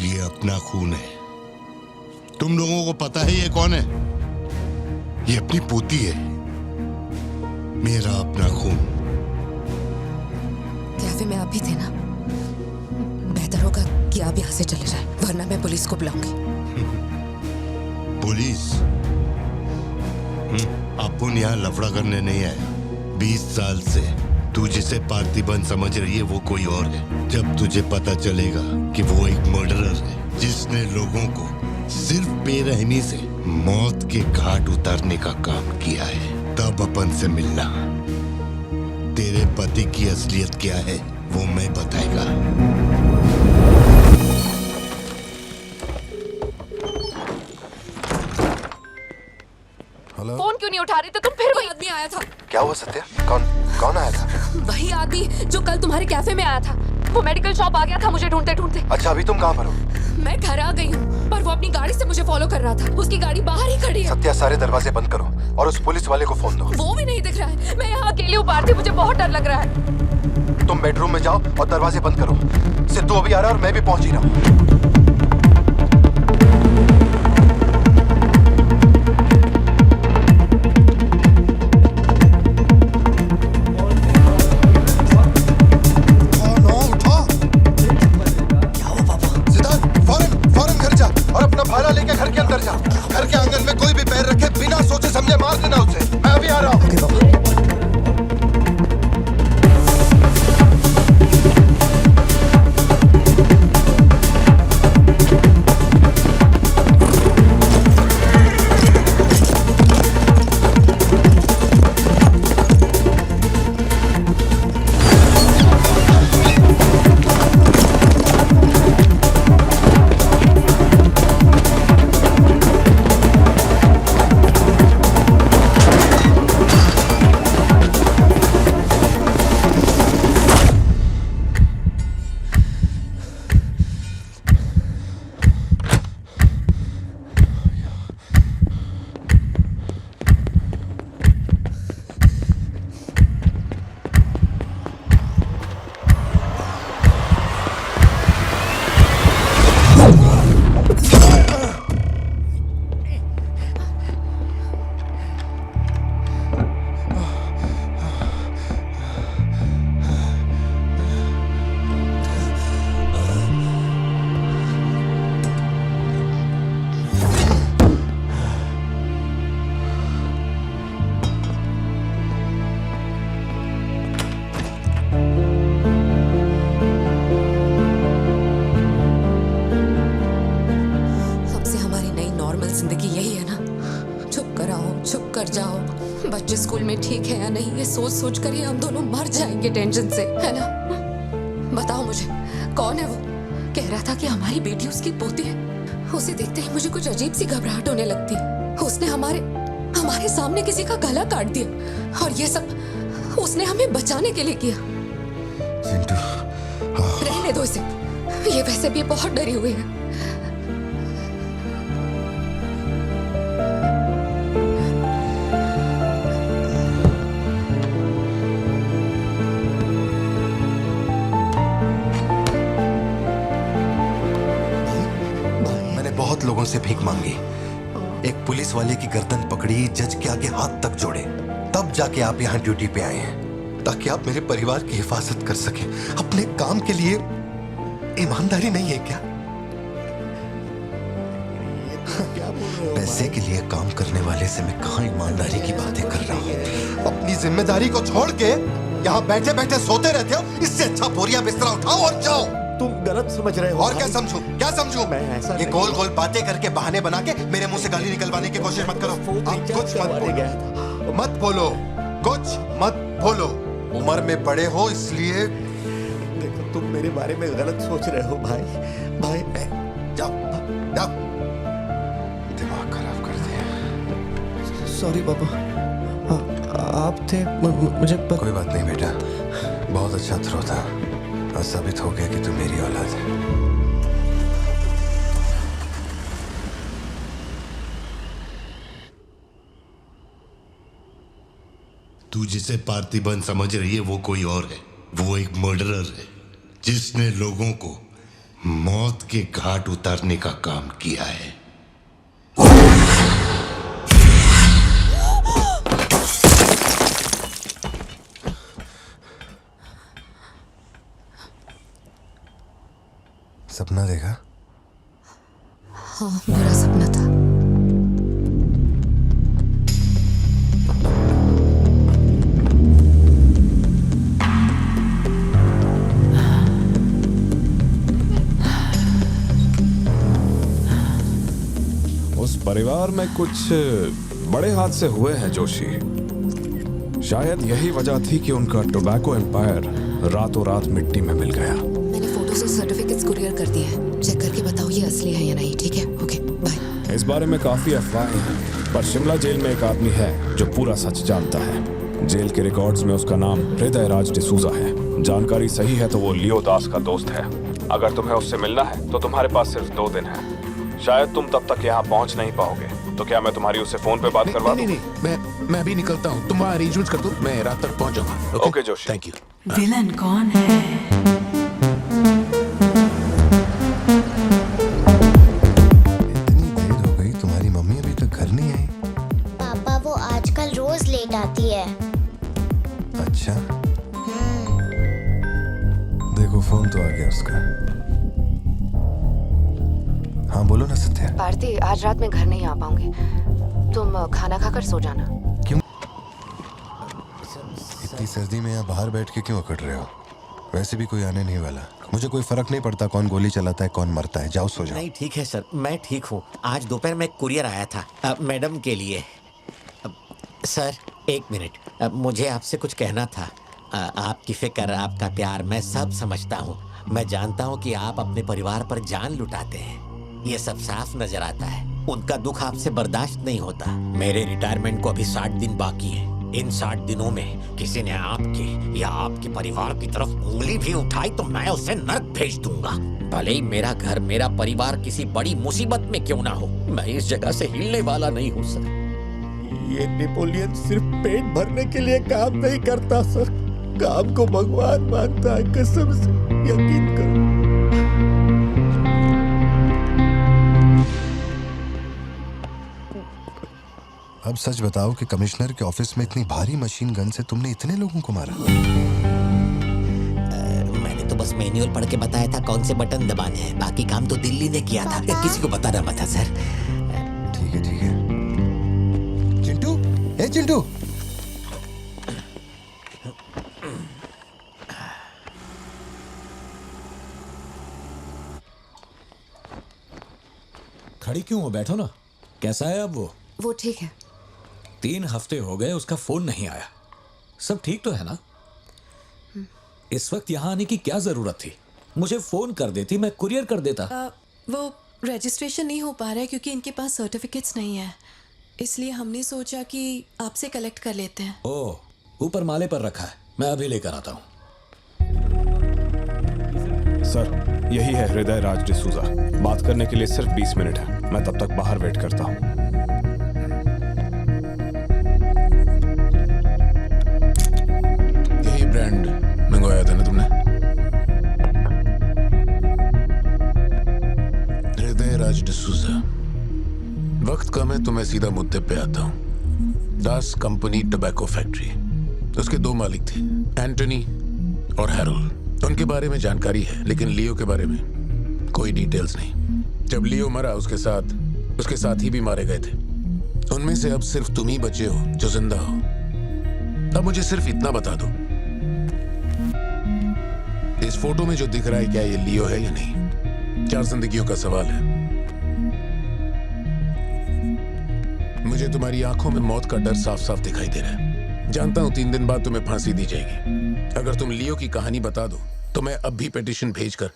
ये अपना खून है। तुम लोगों को पता है ये कौन है? ये अपनी पोती है, मेरा अपना खून। कैफे में आप भी थे ना? बेहतर होगा कि आप यहाँ से चले जाएं, वरना मैं पुलिस को बुलाऊंगी। पुलिस? अपन यहाँ लफड़ा करने नहीं आए। 20 साल से तू जिसे पार्थिबन समझ रही है वो कोई और है। जब तुझे पता चलेगा कि वो एक मर्डरर है जिसने लोगों को सिर्फ बेरहमी से मौत के घाट उतारने का काम किया है, तब अपन से मिलना। तेरे पति की असलियत क्या है वो मैं बताएगा। हेलो? फोन क्यों नहीं उठा रहे थे तुम? फिर वही आदमी आया था। क्या हुआ सत्या? कौन आया था? वही आदमी जो कल तुम्हारे कैफे में आया था। वो मेडिकल शॉप आ गया था मुझे ढूंढते ढूंढते। अच्छा, अभी तुम कहाँ पर हो? मैं घर आ गई हूँ, पर वो अपनी गाड़ी से मुझे फॉलो कर रहा था। उसकी गाड़ी बाहर ही खड़ी है। सत्या, सारे दरवाजे बंद करो और उस पुलिस वाले को फोन दो। वो भी नहीं दिख रहा है। मैं यहाँ अकेली हूँ पार्थी, मुझे बहुत डर लग रहा है। तुम बेडरूम में जाओ और दरवाजे बंद करो। सिद्धू अभी आ रहा है और मैं भी पहुंच ही रहा हूँ। घर के आंगन में कोई भी पैर रखे बिना सोचे समझे मार देना उसे। मैं अभी आ रहा हूँ। बच्चे स्कूल में ठीक है या नहीं, ये सोच सोच कर ही हम दोनों मर जाएंगे टेंशन से, है ना? बताओ मुझे, कौन है वो? कह रहा था कि हमारी बेटी उसकी पोती है। उसे देखते ही मुझे कुछ अजीब सी घबराहट होने लगती है। उसने हमारे सामने किसी का गला काट दिया और ये सब उसने हमें बचाने के लिए किया। रहने दो इसे, ये वैसे भी बहुत डरी हुई है। मैंने बहुत लोगों से भीख मांगी, एक पुलिस वाले की गर्दन पकड़ी, जज के आगे हाथ तक जोड़े, तब जाके आप यहाँ ड्यूटी पे आए हैं ताकि आप मेरे परिवार की हिफाजत कर सके। अपने काम के लिए ईमानदारी नहीं है क्या? पैसे के लिए काम करने वाले से मैं कहाँ ईमानदारी की बातें कर रहा हूँ? अपनी जिम्मेदारी को छोड़ के यहाँ बैठे बैठे सोते रहते हो। इससे अच्छा बोरिया बिस्तरा उठाओ और जाओ। तुम गलत समझ रहे हो। और क्या समझूं? क्या समझूं? मैं ऐसा ये गोल गोल बातें करके बहाने बना के मेरे मुंह से गाली निकलवाने की कोशिश मत करो। आप कुछ मत बोलो, कुछ मत बोलो। उम्र में बड़े हो इसलिए। देखो तुम मेरे बारे में गलत सोच रहे हो भाई। जाओ जाओ, दिमाग खराब कर दिया। सॉरी पापा, आप थे मुझे कोई बात नहीं बेटा, बहुत अच्छा थ्रो था और साबित हो गया कि तू मेरी औलाद है। तू जिसे पार्थिबन समझ रही है वो कोई और है। वो एक मर्डरर है जिसने लोगों को मौत के घाट उतारने का काम किया है। सपना देखा? हाँ, मेरा सपना था। उस परिवार में कुछ बड़े हादसे हुए हैं जोशी। शायद यही वजह थी कि उनका टोबैको एम्पायर रातों रात मिट्टी में मिल गया। मैंने फोटोज और सर्टिफिकेट्स कुरियर कर दिए हैं। चेक करके बताओ ये असली है या नहीं। ठीक है, ओके बाय। इस बारे में काफी अफवाहें हैं, पर शिमला जेल में एक आदमी है जो पूरा सच जानता है। जेल के रिकॉर्ड्स में उसका नाम हृदय राज डिसूजा है। जानकारी सही है तो वो लियो दास का दोस्त है। अगर तुम्हें उससे मिलना है तो तुम्हारे पास सिर्फ 2 दिन है। शायद तुम तब तक यहाँ पहुँच नहीं पाओगे, तो क्या मैं तुम्हारी उससे फोन पे बात करवा दूं? नहीं, मैं भी निकलता हूँ। तुम वहाँ अरेंजमेंट कर दो, मैं रात तक पहुँच जाऊंगा। Okay Joshi, thank you. Villain कौन है? इतनी देर हो गई, तुम्हारी मम्मी अभी तक घर नहीं आई? पापा वो आजकल रोज लेट आती है। अच्छा, देखो फोन तो आ गया उसका। हाँ बोलो ना सत्या। भारती, आज रात मैं घर नहीं आ पाऊंगी, तुम खाना खाकर सो जाना। क्यों? इतनी सर्दी में यहाँ बाहर बैठ के क्यों अकड़ रहे हो? वैसे भी कोई आने नहीं वाला। मुझे कोई फर्क नहीं पड़ता कौन गोली चलाता है कौन मरता है। जाओ सो जाओ। नहीं ठीक है सर, मैं ठीक हूँ। आज दोपहर में कुरियर आया था मैडम के लिए। सर 1 मिनट, मुझे आपसे कुछ कहना था। आपकी फिक्र, आपका प्यार मैं सब समझता हूँ। मैं जानता हूँ कि आप अपने परिवार पर जान लुटाते हैं, ये सब साफ नजर आता है। उनका दुख आपसे बर्दाश्त नहीं होता। मेरे रिटायरमेंट को अभी 60 दिन बाकी हैं। इन 60 दिनों में किसी ने आपके या आपके परिवार की तरफ उंगली भी उठाई तो मैं उसे नर्क भेज दूंगा। भले ही मेरा घर, मेरा परिवार किसी बड़ी मुसीबत में क्यों ना हो, मैं इस जगह से हिलने वाला नहीं हूँ सर। ये नेपोलियन सिर्फ पेट भरने के लिए काम नहीं करता सर, काम को भगवान मानता है। कसम से यकीन करो। अब सच बताओ कि कमिश्नर के ऑफिस में इतनी भारी मशीन गन से तुमने इतने लोगों को मारा? मैंने तो बस मैन्युअल पढ़ के बताया था कौन से बटन दबाने हैं, बाकी काम तो दिल्ली ने किया था। किसी को बताना मत था सर। ठीक है ठीक है। चिंटू, ए चिंटू, खड़ी क्यों हो? बैठो ना। कैसा है अब वो ठीक है। 3 हफ्ते हो गए उसका फोन नहीं आया। सब ठीक तो है ना? इस वक्त यहाँ आने की क्या जरूरत थी? मुझे फोन कर देती, मैं कुरियर कर देता। वो रजिस्ट्रेशन नहीं हो पा रहा है क्योंकि इनके पास सर्टिफिकेट्स नहीं है। इसलिए हमने सोचा कि आपसे कलेक्ट कर लेते हैं। ओह, ऊपर माले पर रखा है, मैं अभी लेकर आता हूँ। सर, यही है हृदय राज डिसूजा। बात करने के लिए सिर्फ 20 मिनट है। मैं तब तक बाहर वेट करता हूँ। यही ब्रांड मंगवाया था ना तुमने? हृदय राज डिसूजा। वक्त कम है तो मैं सीधा मुद्दे पे आता हूँ। दास कंपनी टोबैको फैक्ट्री, उसके 2 मालिक थे, एंटनी और हैरोल्ड। उनके बारे में जानकारी है, लेकिन लियो के बारे में कोई डिटेल्स नहीं। जब लियो मरा, उसके साथी भी मारे गए थे। उनमें से अब सिर्फ तुम ही बचे हो जो जिंदा हो। अब मुझे सिर्फ इतना बता दो, इस फोटो में जो दिख रहा है क्या ये लियो है या नहीं? 4 जिंदगियों का सवाल है। मुझे तुम्हारी आंखों में मौत का डर साफ साफ दिखाई दे रहा है। जानता हूं 3 दिन बाद तुम्हें फांसी दी जाएगी। अगर तुम लियो की कहानी बता दो तो मैं अब भी पिटीशन भेजकर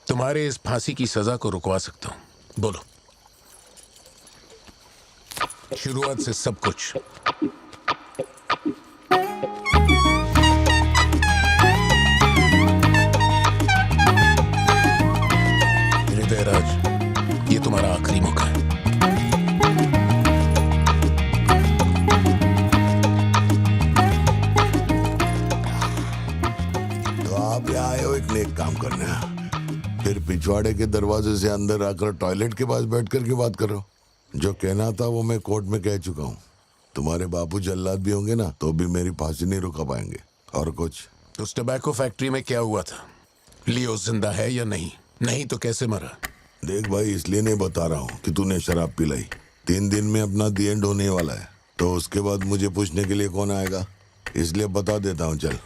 तुम्हारे इस फांसी की सजा को रुकवा सकता हूं। बोलो। शुरुआत से सब कुछ। हृदय राज, ये तुम्हारा आखिरी मौका है। आप यहाँ आए हो एक नेक काम करने, फिर पिछवाड़े के दरवाजे से अंदर आकर टॉयलेट के पास बैठ कर के बात कर रहे हो। जो कहना था वो मैं कोर्ट में कह चुका हूँ। तुम्हारे बापू जल्लाद भी होंगे ना तो भी मेरी फांसी नहीं रुका पाएंगे। और कुछ? उस टोबैको फैक्ट्री में क्या हुआ था? लियो जिंदा है या नहीं? नहीं तो कैसे मरा? देख भाई, इसलिए नहीं बता रहा हूँ कि तूने शराब पिलाई। 3 दिन में अपना दी एंड होने वाला है, तो उसके बाद मुझे पूछने के लिए कौन आएगा? इसलिए बता देता हूँ। चल,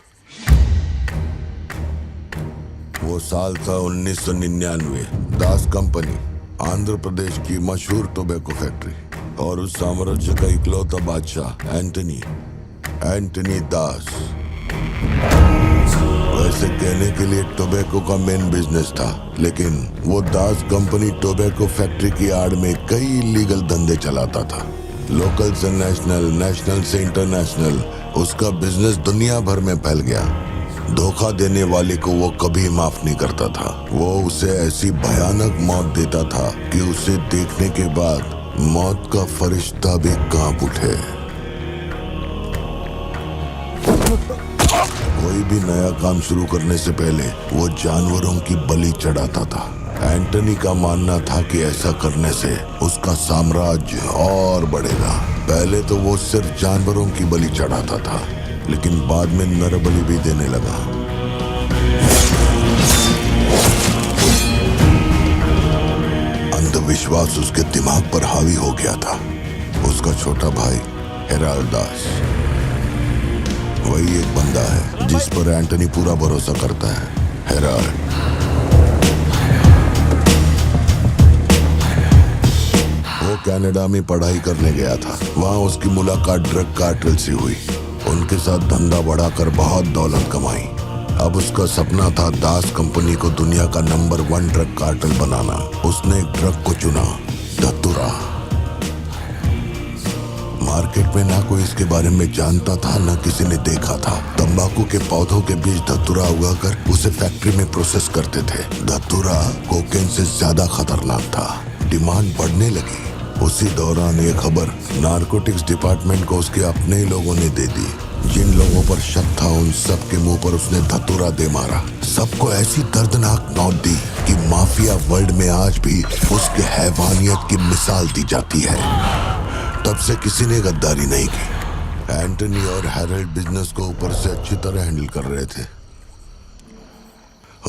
वो साल था 1999। दास कंपनी, आंध्र प्रदेश की मशहूर टोबैको फैक्ट्री, और उस साम्राज्य का इकलौता बादशाह एंटनी दास। वैसे कहने के लिए टोबैको का मेन बिजनेस था, लेकिन वो दास कंपनी टोबैको फैक्ट्री की आड़ में कई इलीगल धंधे चलाता था। लोकल से नेशनल, नेशनल से इंटरनेशनल, उसका बिजनेस दुनिया भर में फैल गया। धोखा देने वाले को वो कभी माफ नहीं करता था। वो उसे ऐसी भयानक मौत देता था कि उसे देखने के बाद मौत का फरिश्ता भी कांप उठे। कोई भी नया काम शुरू करने से पहले वो जानवरों की बलि चढ़ाता था। एंटनी का मानना था कि ऐसा करने से उसका साम्राज्य और बढ़ेगा। पहले तो वो सिर्फ जानवरों की बलि चढ़ाता था, लेकिन बाद में नर बलि भी देने लगा। अंधविश्वास उसके दिमाग पर हावी हो गया था। उसका छोटा भाई हेराल्ड दास, वही एक बंदा है जिस पर एंटनी पूरा भरोसा करता है। हेराल्ड वो कनाडा में पढ़ाई करने गया था। वहाँ उसकी मुलाकात ड्रग कार्टेल से हुई। उनके साथ धंधा बढ़ाकर बहुत दौलत कमाई। अब उसका सपना था दास कंपनी को दुनिया का नंबर 1 ड्रग कार्टेल बनाना। उसने एक ड्रग को चुना, धतूरा। मार्केट में ना कोई इसके बारे में जानता था, ना किसी ने देखा था। तंबाकू के पौधों के बीच धतूरा उगाकर उसे फैक्ट्री में प्रोसेस करते थे। धतूरा कोकेन से ज्यादा खतरनाक था। डिमांड बढ़ने लगी। उसी दौरान ये खबर नारकोटिक्स डिपार्टमेंट को उसके अपने ही लोगों ने दे दी। जिन लोगों पर शक था उन सब के मुंह पर उसने धतूरा दे मारा। सबको ऐसी दर्दनाक मौत दी कि माफिया वर्ल्ड में आज भी उसके हैवानियत की मिसाल दी जाती है। तब से किसी ने गद्दारी नहीं की। एंटनी और हैरोल्ड बिजनेस को ऊपर से अच्छी तरह हैंडल कर रहे थे।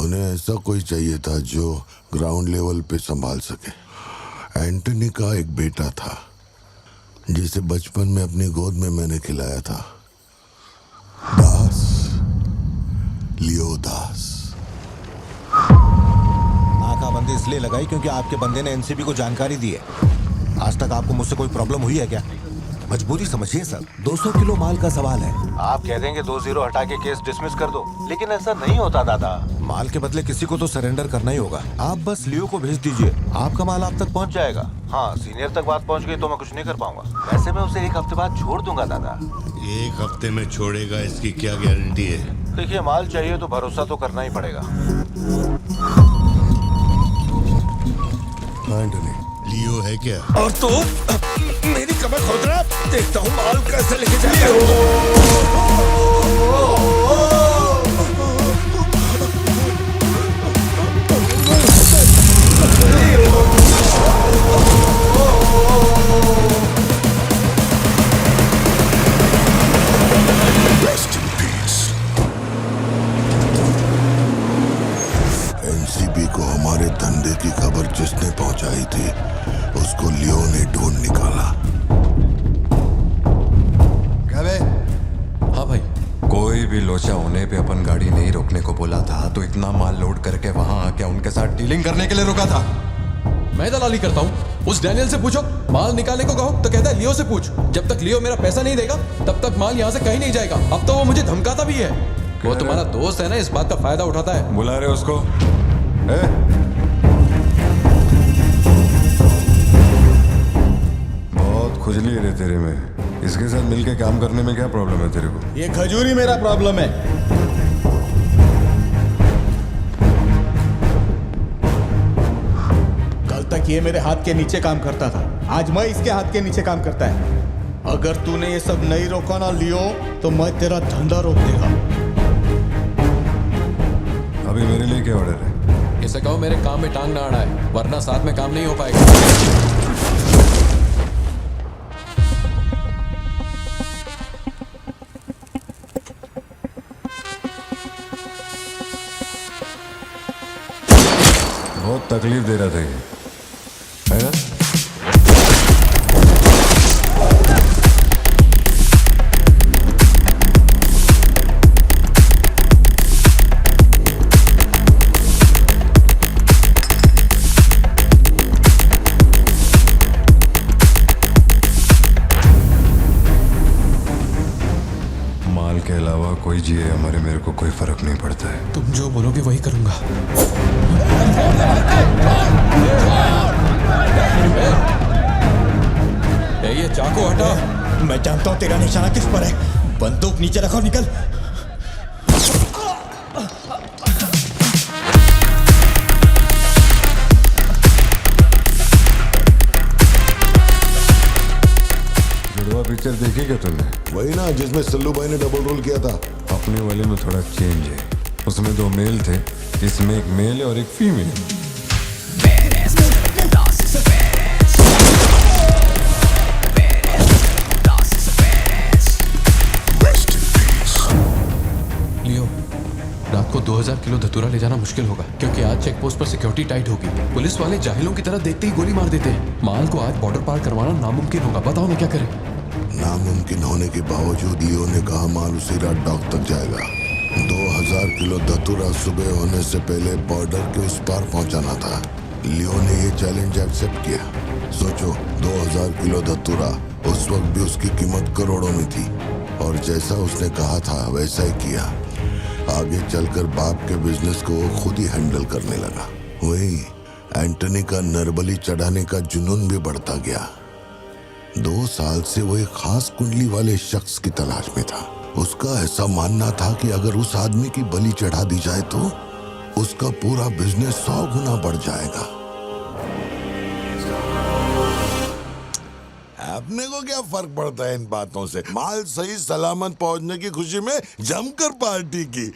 उन्हें ऐसा कोई चाहिए था जो ग्राउंड लेवल पे संभाल सके। एंटनी का एक बेटा था जिसे बचपन में अपनी गोद में मैंने खिलाया था, दास, लियो दास। नाकाबंदी इसलिए लगाई क्योंकि आपके बंदे ने एनसीबी को जानकारी दी है। आज तक आपको मुझसे कोई प्रॉब्लम हुई है क्या? मजबूरी समझिए सर, 200 किलो माल का सवाल है। आप कह देंगे 2-0 हटा के केस डिसमिस कर दो, लेकिन ऐसा नहीं होता दादा। माल के बदले किसी को तो सरेंडर करना ही होगा। आप बस लियो को भेज दीजिए, आपका माल आप तक पहुंच जाएगा। हाँ, सीनियर तक बात पहुंच गई तो मैं कुछ नहीं कर पाऊंगा। वैसे मैं उसे 1 हफ्ते बाद छोड़ दूंगा दादा। 1 हफ्ते में छोड़ेगा इसकी क्या गारंटी है? देखिए, माल चाहिए तो भरोसा तो करना ही पड़ेगा। लियो है क्या? और तो मेरी कमर खोद रहा, देखता हूँ माल कैसे लेके जाए। एनसीबी को हमारे धंधे की खबर जिसने पहुंचाई थी उसको लियो ने ढूंढ निकाला। हाँ भाई, कोई भी लोचा होने पे अपन गाड़ी नहीं रोकने को बोला था, तो इतना माल लोड करके वहां आके उनके साथ डीलिंग करने के लिए रुका था। मैं दलाली करता हूँ? उस डैनियल से पूछो। माल निकालने को कहो तो कहता है लियो से पूछ। जब तक लियो मेरा पैसा नहीं देगा तब तक माल यहाँ से कहीं नहीं जाएगा। अब तो वो मुझे धमकाता भी है। वो तुम्हारा दोस्त है ना, इस बात का फायदा उठाता है। बुला रहे उसको? बहुत खुजली है रे तेरे में। इसके साथ मिलके काम करने में क्या प्रॉब्लम है तेरे को? ये खजूरी मेरा प्रॉब्लम है। कल तक ये मेरे हाथ के नीचे काम करता था, आज मैं इसके हाथ के नीचे काम करता है। अगर तूने ये सब नहीं रोका ना लियो तो मैं तेरा धंधा रोक देगा। अभी मेरे लिए क्या ऑर्डर है? इसे कहो मेरे काम में टांग ना अड़ा है, वरना साथ में काम नहीं हो पाएगा। बहुत तकलीफ दे रहा था ये, है ना? माल के अलावा कोई जिए हमारे, मेरे को कोई फर्क नहीं पड़ता है। तुम जो बोलोगे वही करूंगा। ये चाकू हटा। मैं जानता हूं तेरा निशाना किस पर है। बंदूक नीचे रखो, निकल। जुड़वा पिक्चर देखी क्या तुमने? वही ना जिसमें सल्लू भाई ने डबल रोल किया था। अपने वाले में थोड़ा चेंज है। उसमें 2 मेल थे, इसमें एक मेल और एक फीमेल। लियो, रात को 2000 किलो धतूरा ले जाना मुश्किल होगा, क्योंकि आज चेक पोस्ट पर सिक्योरिटी टाइट होगी। पुलिस वाले जाहिलों की तरह देखते ही गोली मार देते हैं। माल को आज बॉर्डर पार करवाना नामुमकिन होगा। बताओ मैं क्या करें? नामुमकिन होने के बावजूद लियो ने कहा माल उसी रात डॉक तक जाएगा। 2000 किलो धतूरा सुबह होने से पहले बॉर्डर के उस पार पहुंचाना था। लियो ने ये चैलेंज एक्सेप्ट किया। सोचो, 2000 किलो धतूरा, उस वक्त भी उसकी कीमत करोड़ों में थी, और जैसा उसने कहा था वैसा ही किया। आगे चलकर बाप के बिजनेस को वो खुद ही हैंडल करने लगा। वही एंटनी का नरबली चढ़ाने का जुनून भी बढ़ता गया। 2 साल से वो एक खास कुंडली वाले शख्स की तलाश में था। उसका ऐसा मानना था कि अगर उस आदमी की बलि चढ़ा दी जाए तो उसका पूरा बिजनेस 100 गुना बढ़ जाएगा। अपने को क्या फर्क पड़ता है इन बातों से? माल सही सलामत पहुंचने की खुशी में जमकर पार्टी की।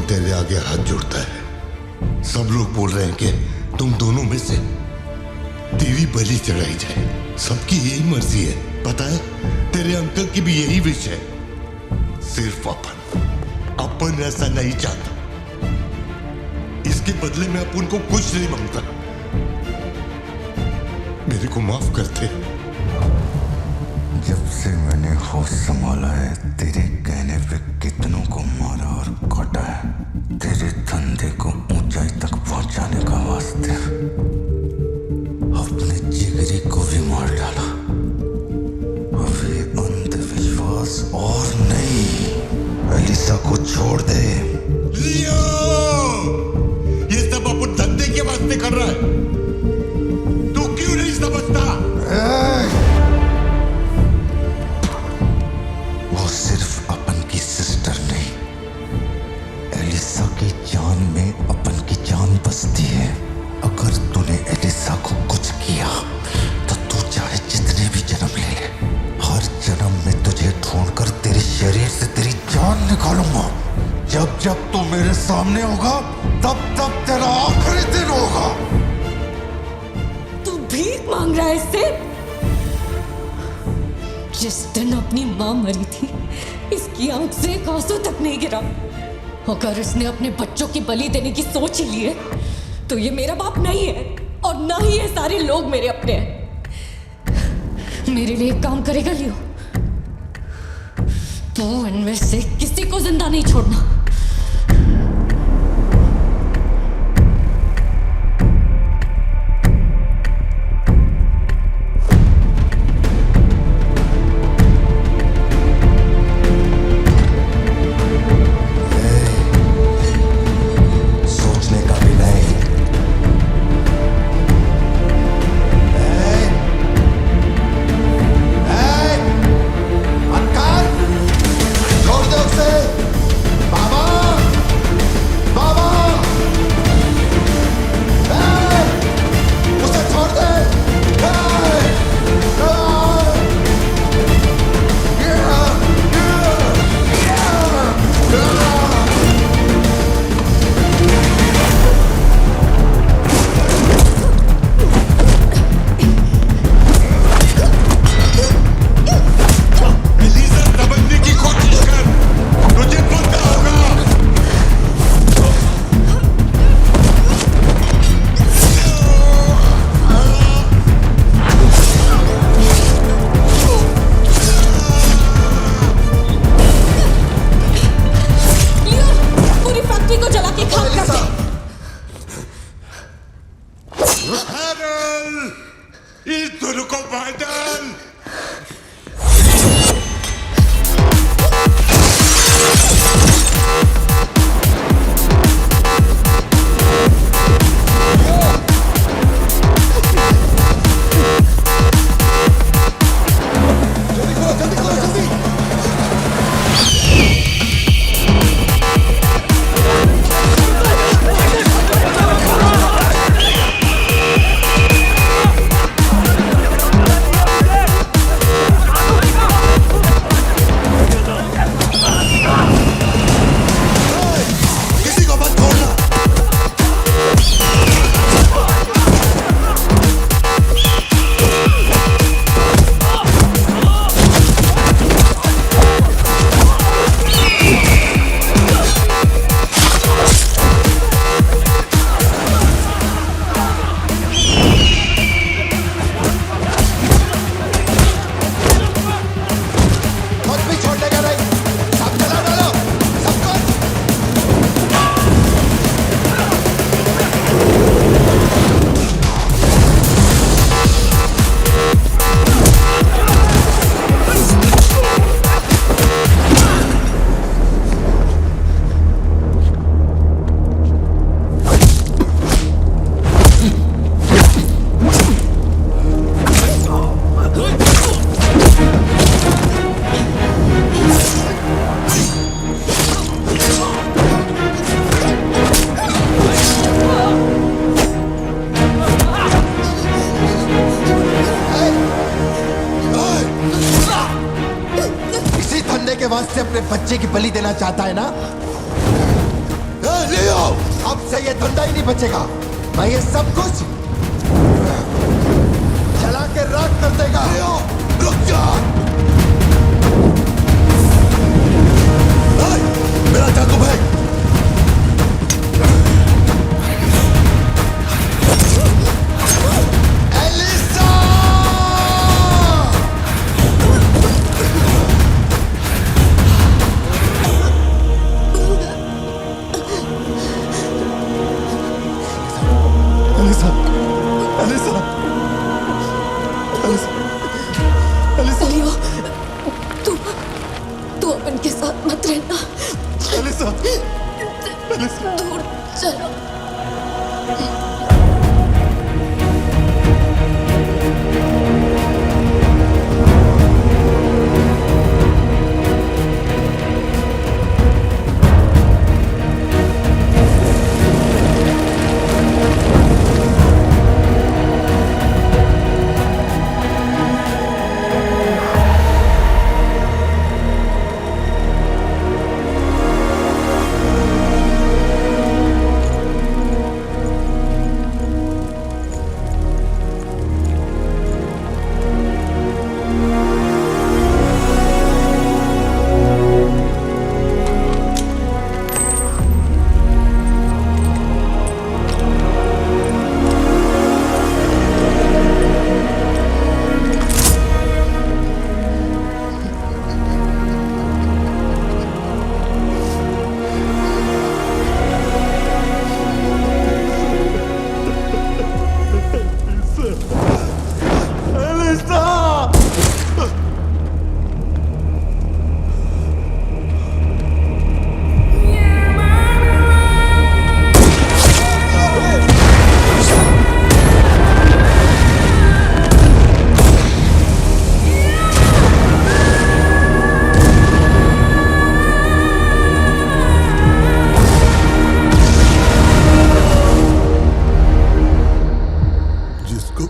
तेरे आगे हाथ जोड़ता है। सब लोग बोल रहे हैं कि तुम दोनों में से तेरी बलि चढ़ाई जाए। सबकी यही मर्जी है, पता है? तेरे अंकल की भी यही विश है। सिर्फ अपन अपन ऐसा नहीं चाहता। इसके बदले में अपन को कुछ नहीं मांगता। मेरे को माफ करते। जब से मैंने होश संभाला है, तेरे कहने पे कितनों को मारा और काटा है, तेरे धंधे को ऊंचाई तक पहुंचाने का वास्ते अपने जिगरी को भी मार डाला। अब ये अंधविश्वास और नहीं, एलिसा को छोड़ दे। लियो! ये सब अपन धंधे के वास्ते कर रहा है। तू क्यों नहीं समझता? वो सिर्फ अपन की सिस्टर नहीं, एलिसा की जान में अपन की जान बसती है। अगर तूने एलिसा को कुछ किया तो तू चाहे जितने भी जन्म ले ले, हर जन्म में तुझे ढूंढकर तेरे शरीर से तेरी जान निकालूंगा। जब जब तू मेरे सामने होगा, तब तब तेरा आखिरी दिन होगा। तू भीख मांग रहा है इससे? जिस दिन अपनी मां मरी थी, इसकी आंख से एक आंसू तक नहीं गिरा। अगर इसने अपने बच्चों की बलि देने की सोच ही ली है, तो ये मेरा बाप नहीं है और ना ही ये सारे लोग मेरे अपने हैं। मेरे लिए एक काम करेगा लियो, तो इनमें से किसी को जिंदा नहीं छोड़ना। वास्ते अपने बच्चे की बलि देना चाहता है ना? लियो, अब से ये धंधा ही नहीं बचेगा। मैं ये सब कुछ जला के राख कर देगा। लियो, रुक जा। मेरा जादू दूर चलो।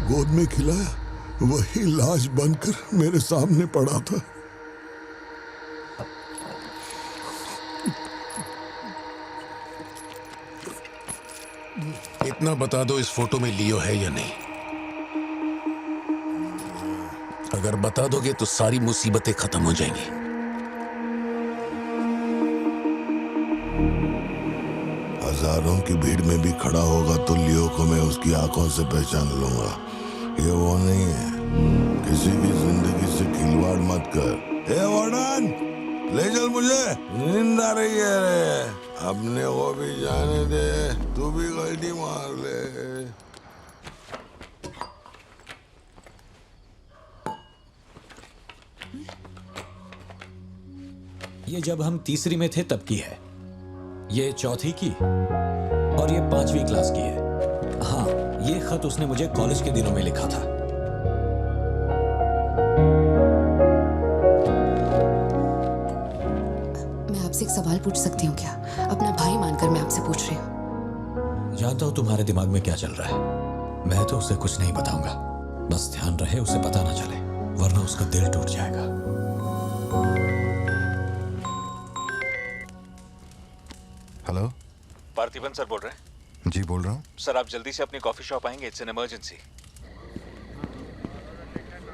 गोद में खिलाया वही लाश बनकर मेरे सामने पड़ा था। इतना बता दो, इस फोटो में लियो है या नहीं? अगर बता दोगे तो सारी मुसीबतें खत्म हो जाएंगी। हजारों की भीड़ में भी खड़ा होगा तो लियो को मैं उसकी आंखों से पहचान लूंगा। ये वो नहीं है। किसी की जिंदगी से खिलवाड़ मत कर। हे वार्डन, ले चल मुझे, नींद आ रही है रे। अपने को भी जाने दे, तू भी गलती मार ले। ये जब हम तीसरी में थे तब की है, ये चौथी की और ये 5वीं क्लास की है। हाँ, ये खत उसने मुझे कॉलेज के दिनों में लिखा था। मैं आपसे एक सवाल पूछ सकती हूँ क्या? अपना भाई मानकर मैं आपसे पूछ रही हूँ। जानता हूँ तुम्हारे दिमाग में क्या चल रहा है। मैं तो उसे कुछ नहीं बताऊंगा, बस ध्यान रहे उसे पता ना चले, वरना उसका दिल टूट जाएगा। हेलो, पार्थिबन सर बोल रहे हैं? जी बोल रहा हूँ। सर आप जल्दी से अपनी कॉफी शॉप आएंगे, इट्स एन इमरजेंसी।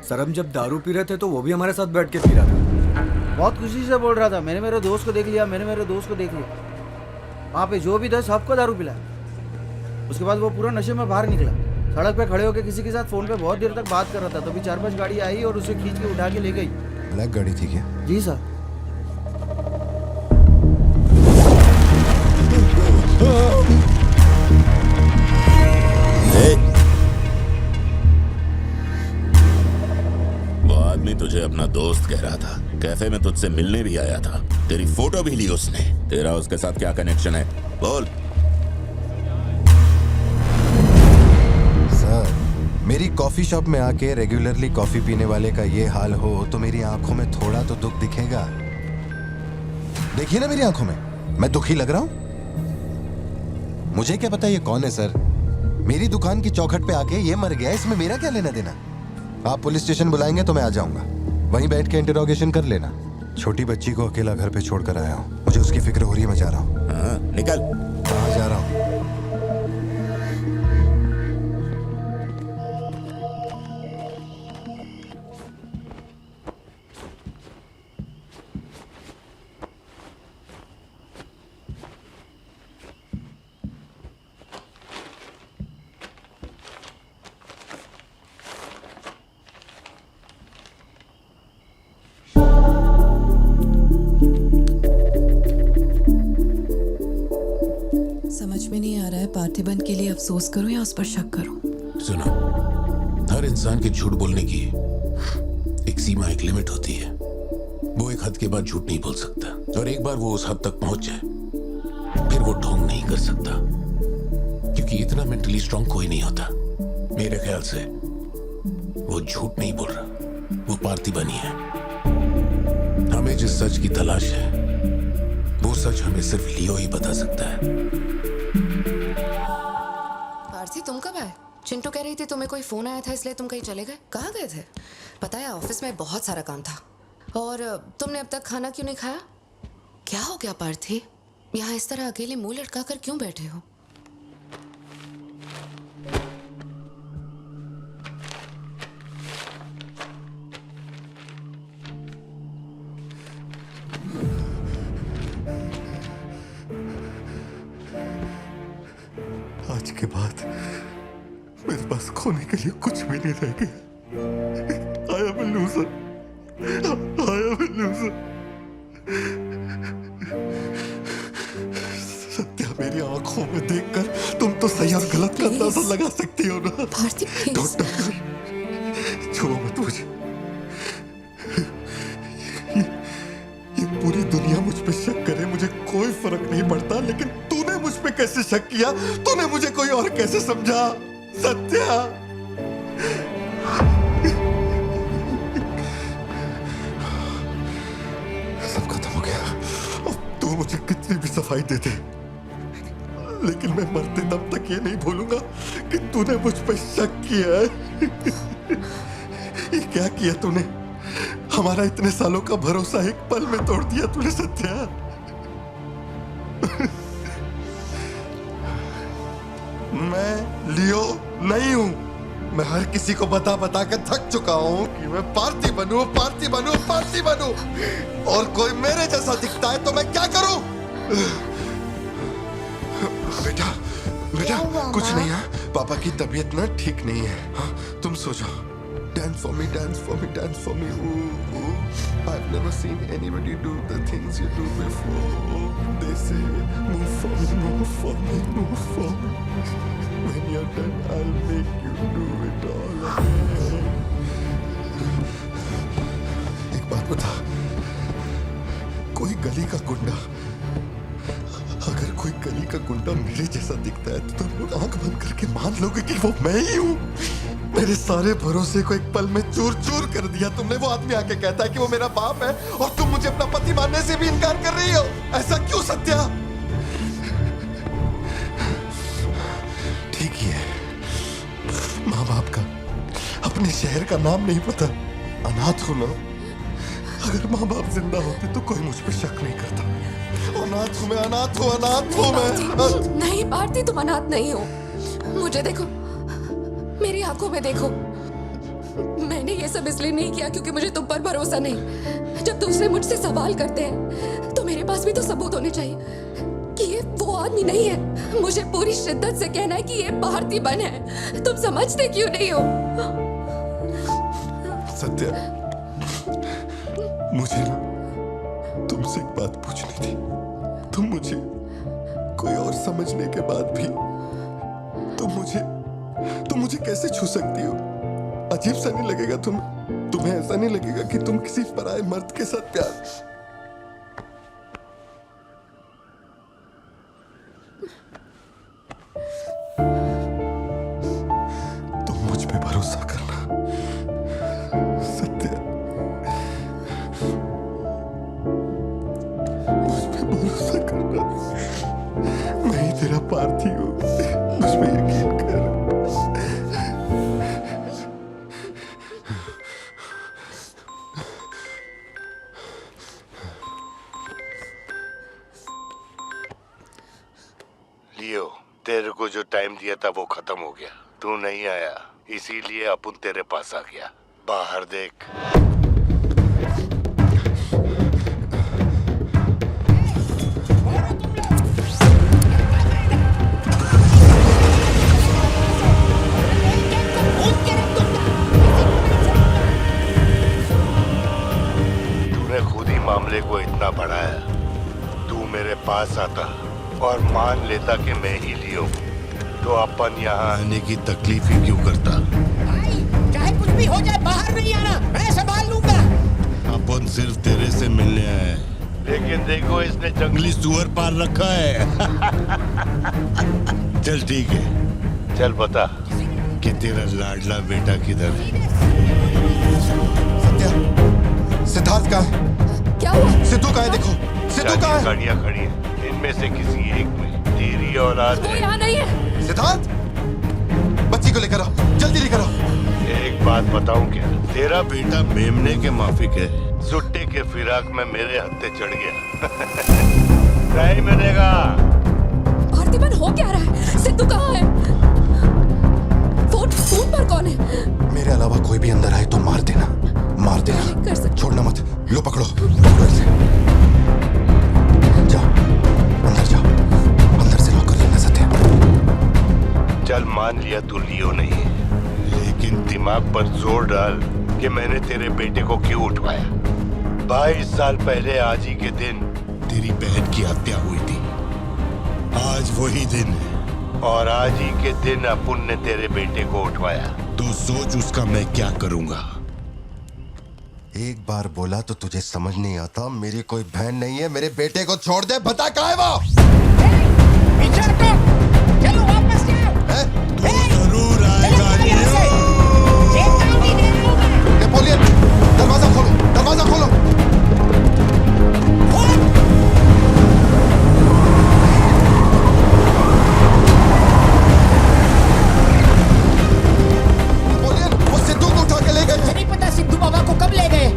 सर हम जब दारू पी रहे थे तो वो भी हमारे साथ बैठ के पी रहा था। बहुत खुशी से बोल रहा था, मैंने मेरे दोस्त को देख लिया, मैंने मेरे दोस्त को देख लिया। वहाँ पे जो भी था सबको दारू पिलाया। उसके बाद वो पूरा नशे में बाहर निकला, सड़क पे खड़े होकर किसी के साथ फोन पे बहुत देर तक बात कर रहा था। तो भी 4-5 गाड़ी आई और उसे खींच के उठा के ले गई। ब्लैक गाड़ी थी क्या? जी सर। वो आदमी तुझे अपना दोस्त कह रहा था, कैफे में तुझसे मिलने भी आया था, तेरी फोटो भी ली उसने। तेरा उसके साथ क्या कनेक्शन है, बोल। सर, मेरी कॉफी शॉप में आके रेगुलरली कॉफी पीने वाले का ये हाल हो तो मेरी आंखों में थोड़ा तो दुख दिखेगा। देखिए ना मेरी आंखों में, मैं दुखी लग रहा हूं? मुझे क्या पता ये कौन है सर? मेरी दुकान की चौखट पे आके ये मर गया, इसमें मेरा क्या लेना देना? आप पुलिस स्टेशन बुलाएंगे तो मैं आ जाऊंगा, वहीं बैठ के इंटरोगेशन कर लेना। छोटी बच्ची को अकेला घर पे छोड़कर आया हूँ, मुझे उसकी फिक्र हो रही है, मैं जा रहा हूँ। निकल। कहाँ जा रहा हूँ? समझ में नहीं आ रहा है पार्थिबन के लिए अफसोस करूं या उस पर शक करूं। सुनो, हर इंसान के झूठ बोलने की एक सीमा, एक लिमिट होती है। वो एक हद के बाद झूठ नहीं बोल सकता। और एक बार वो उस हद तक पहुंच जाए फिर वो ढोंग नहीं कर सकता, क्योंकि इतना मेंटली स्ट्रांग कोई नहीं होता। मेरे ख्याल से वो झूठ नहीं बोल रहा, वो पार्थिबन ही है। हमें जिस सच की तलाश है वो सच हमें सिर्फ लियो ही बता सकता है। पार्थी, तुम कब आए? चिंटू कह रही थी तुम्हें कोई फोन आया था इसलिए तुम कहीं चले गए। कहाँ गए थे? पता है ऑफिस में बहुत सारा काम था। और तुमने अब तक खाना क्यों नहीं खाया? क्या हो गया पार्थी? यहाँ इस तरह अकेले मुंह लटका कर क्यों बैठे हो? आज के बाद मेरे पास खोने के लिए कुछ भी नहीं रह गया। I am a loser. I am a loser. Satya, मेरी आंखों में देखकर तुम तो सही और गलत का अंदाजा लगा सकती हो ना। छुओ मत मुझे। ये पूरी दुनिया मुझ पे शक करे, मुझे कोई फर्क नहीं पड़ता, लेकिन तूने मुझ पे कैसे शक किया? तूने मुझे कोई और कैसे समझा? सत्या, सब खत्म हो गया। अब तू मुझे कितनी भी सफाई दे दे, लेकिन मैं मरते दम तक ये नहीं भूलूंगा कि तूने मुझ पे शक किया है। ये क्या किया तूने? हमारा इतने सालों का भरोसा एक पल में तोड़ दिया तूने सत्या। मैं लियो नहीं हूं। मैं हर किसी को बता बता कर थक चुका हूं कि मैं पार्थिबन हूं, पार्थिबन हूं, पार्थिबन हूं। और कोई मेरे जैसा दिखता है तो मैं क्या करूं? बेटा, बेटा कुछ नहीं है। पापा की तबीयत ना ठीक नहीं है। हाँ, तुम सो जाओ। Dance for me, dance for me, dance for me. Ooh, ooh. I've never seen anybody do the things you do before. They say, move for me, move for me, move for me. When you're done, I'll make you do it all again. एक बात बता, कोई गली का गुंडा, अगर कोई गली का गुंडा मेरे जैसा दिखता है तो तुम लोग आंख बंद करके मान लोगे कि वो मैं ही हूँ। मेरे सारे भरोसे को एक पल में चूर चूर कर दिया तुमने। वो आदमी आके कहता है कि वो मेरा बाप है और तुम मुझे अपना पति मानने से भी इनकार कर रही हो। ऐसा क्यों सत्या? ठीक ही है, माँ बाप का, अपने शहर का नाम नहीं पता, अनाथ हो ना। अगर माँ बाप जिंदा होते तो कोई मुझ पे शक नहीं करता। अनाथ हूँ मैं, अनाथ हूँ, अनाथ हूँ मैं। नहीं पार्थी, तुम अनाथ नहीं हो। मुझे देखो, मेरी आंखों में देखो। मैंने ये सब इसलिए नहीं किया क्योंकि मुझे तुम पर भरोसा नहीं। जब दूसरे मुझसे सवाल करते हैं तो मेरे पास भी तो सबूत होने चाहिए कि ये वो आदमी नहीं है। मुझे पूरी शिद्दत से कहना है कि ये पार्थिबन है। तुम समझते क्यों नहीं हो? सत्या, मुझे ना तुमसे एक बात पूछनी थी। तुम मुझे कोई और समझने के बाद भी तुम मुझे कैसे छू सकती हो? अजीब सा नहीं लगेगा तुम्हें ऐसा नहीं लगेगा कि तुम किसी पराये मर्द के साथ प्यार? तुम मुझ पे भरोसा करना सत्या, मुझ पे भरोसा करना। मैं ही तेरा पार्थी हूँ, मुझ पे यकीन कर। लियो, तेरे को जो टाइम दिया था वो खत्म हो गया। तू नहीं आया, इसीलिए अपन तेरे पास आ गया। बाहर देख। तूने खुद ही मामले को इतना बढ़ाया। तू मेरे पास आता और मान लेता कि मैं ही लियो, तो अपन यहाँ आने की तकलीफ ही क्यों करता? भाई, चाहे कुछ भी हो जाए बाहर नहीं आना, मैं संभाल लूंगा। अपन सिर्फ तेरे से मिलने आए हैं। लेकिन देखो इसने जंगली सुअर पाल रखा है। चल ठीक है, चल बता कि तेरा लाडला बेटा किधर है। सिद्धार्थ कहाँ है? क्या हुआ? सिद्धू कहाँ है? देखो सिद्धू कहाँ है? गाड़ियां खड़ी हैं, इनमें से किसी एक में तेरी औलाद है। यहाँ नहीं है। सिद्धार्थ, बच्ची को लेकर आओ, जल्दी लेकर आओ। एक बात बताऊं क्या, तेरा बेटा मेमने के माफिक है, सुट्टे के फिराक में मेरे हत्थे चढ़ गया। नहीं मिलेगा। पार्थिबन हो क्या रहा है? सिद्धू कहाँ है? फोन पर कौन है? मेरे अलावा कोई भी अंदर आए तो मार देना, मार देना। कर सकते। छोड़ना मत। लो पकड़ो, पकड़ो इसे। जाओ अंदर जाओ, अंदर से लॉक कर लेना सत्या। चल मान लिया तू लियो नहीं, लेकिन दिमाग पर जोर डाल कि मैंने तेरे बेटे को क्यों उठवाया। 22 साल पहले आज ही के दिन तेरी बहन की हत्या हुई थी। आज वही दिन है और आज ही के दिन अपुन ने तेरे बेटे को उठवाया। तो सोच उसका मैं क्या करूंगा। एक बार बोला तो तुझे समझ नहीं आता। मेरी कोई बहन नहीं है, मेरे बेटे को छोड़ दे। बता कहाँ है वो? चलो वापस जाओ। तू जरूर आएगा। नेपोलियन, दरवाजा खोलो, दरवाजा खोलो। नेपोलियन, वो सिद्धू को उठा के ले गए। मुझे नहीं पता सिद्धू बाबा को कब ले गए।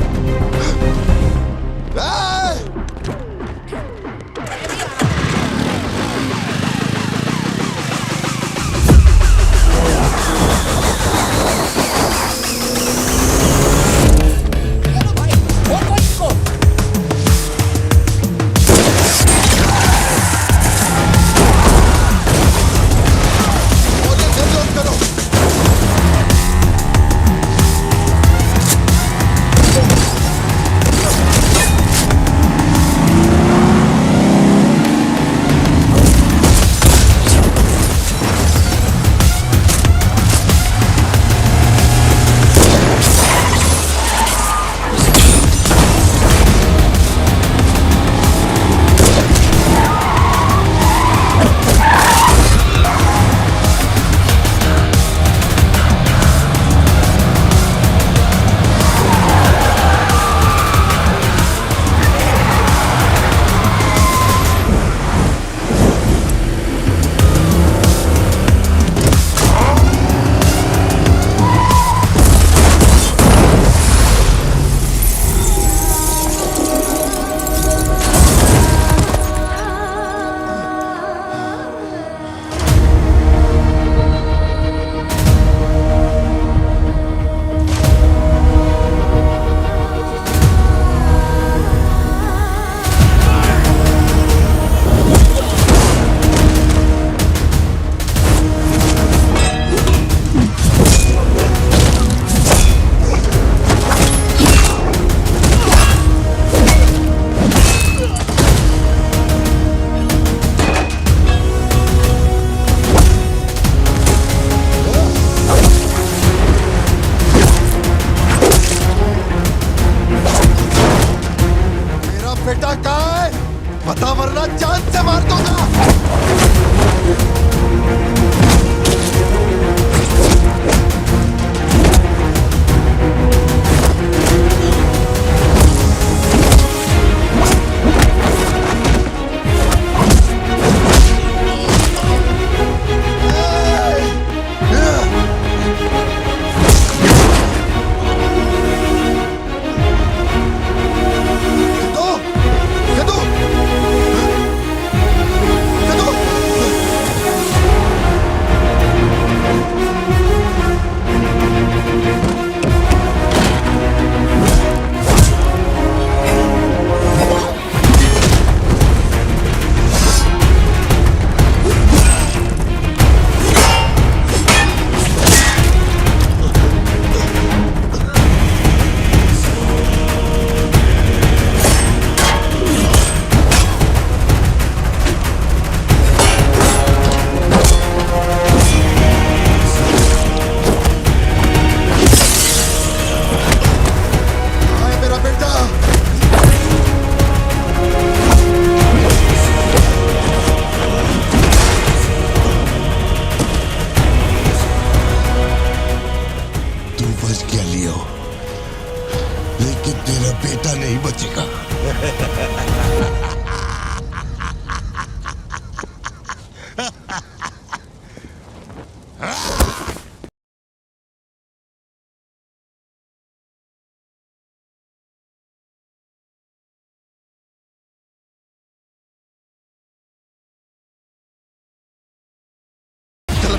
बता वरना जान से मार दूंगा।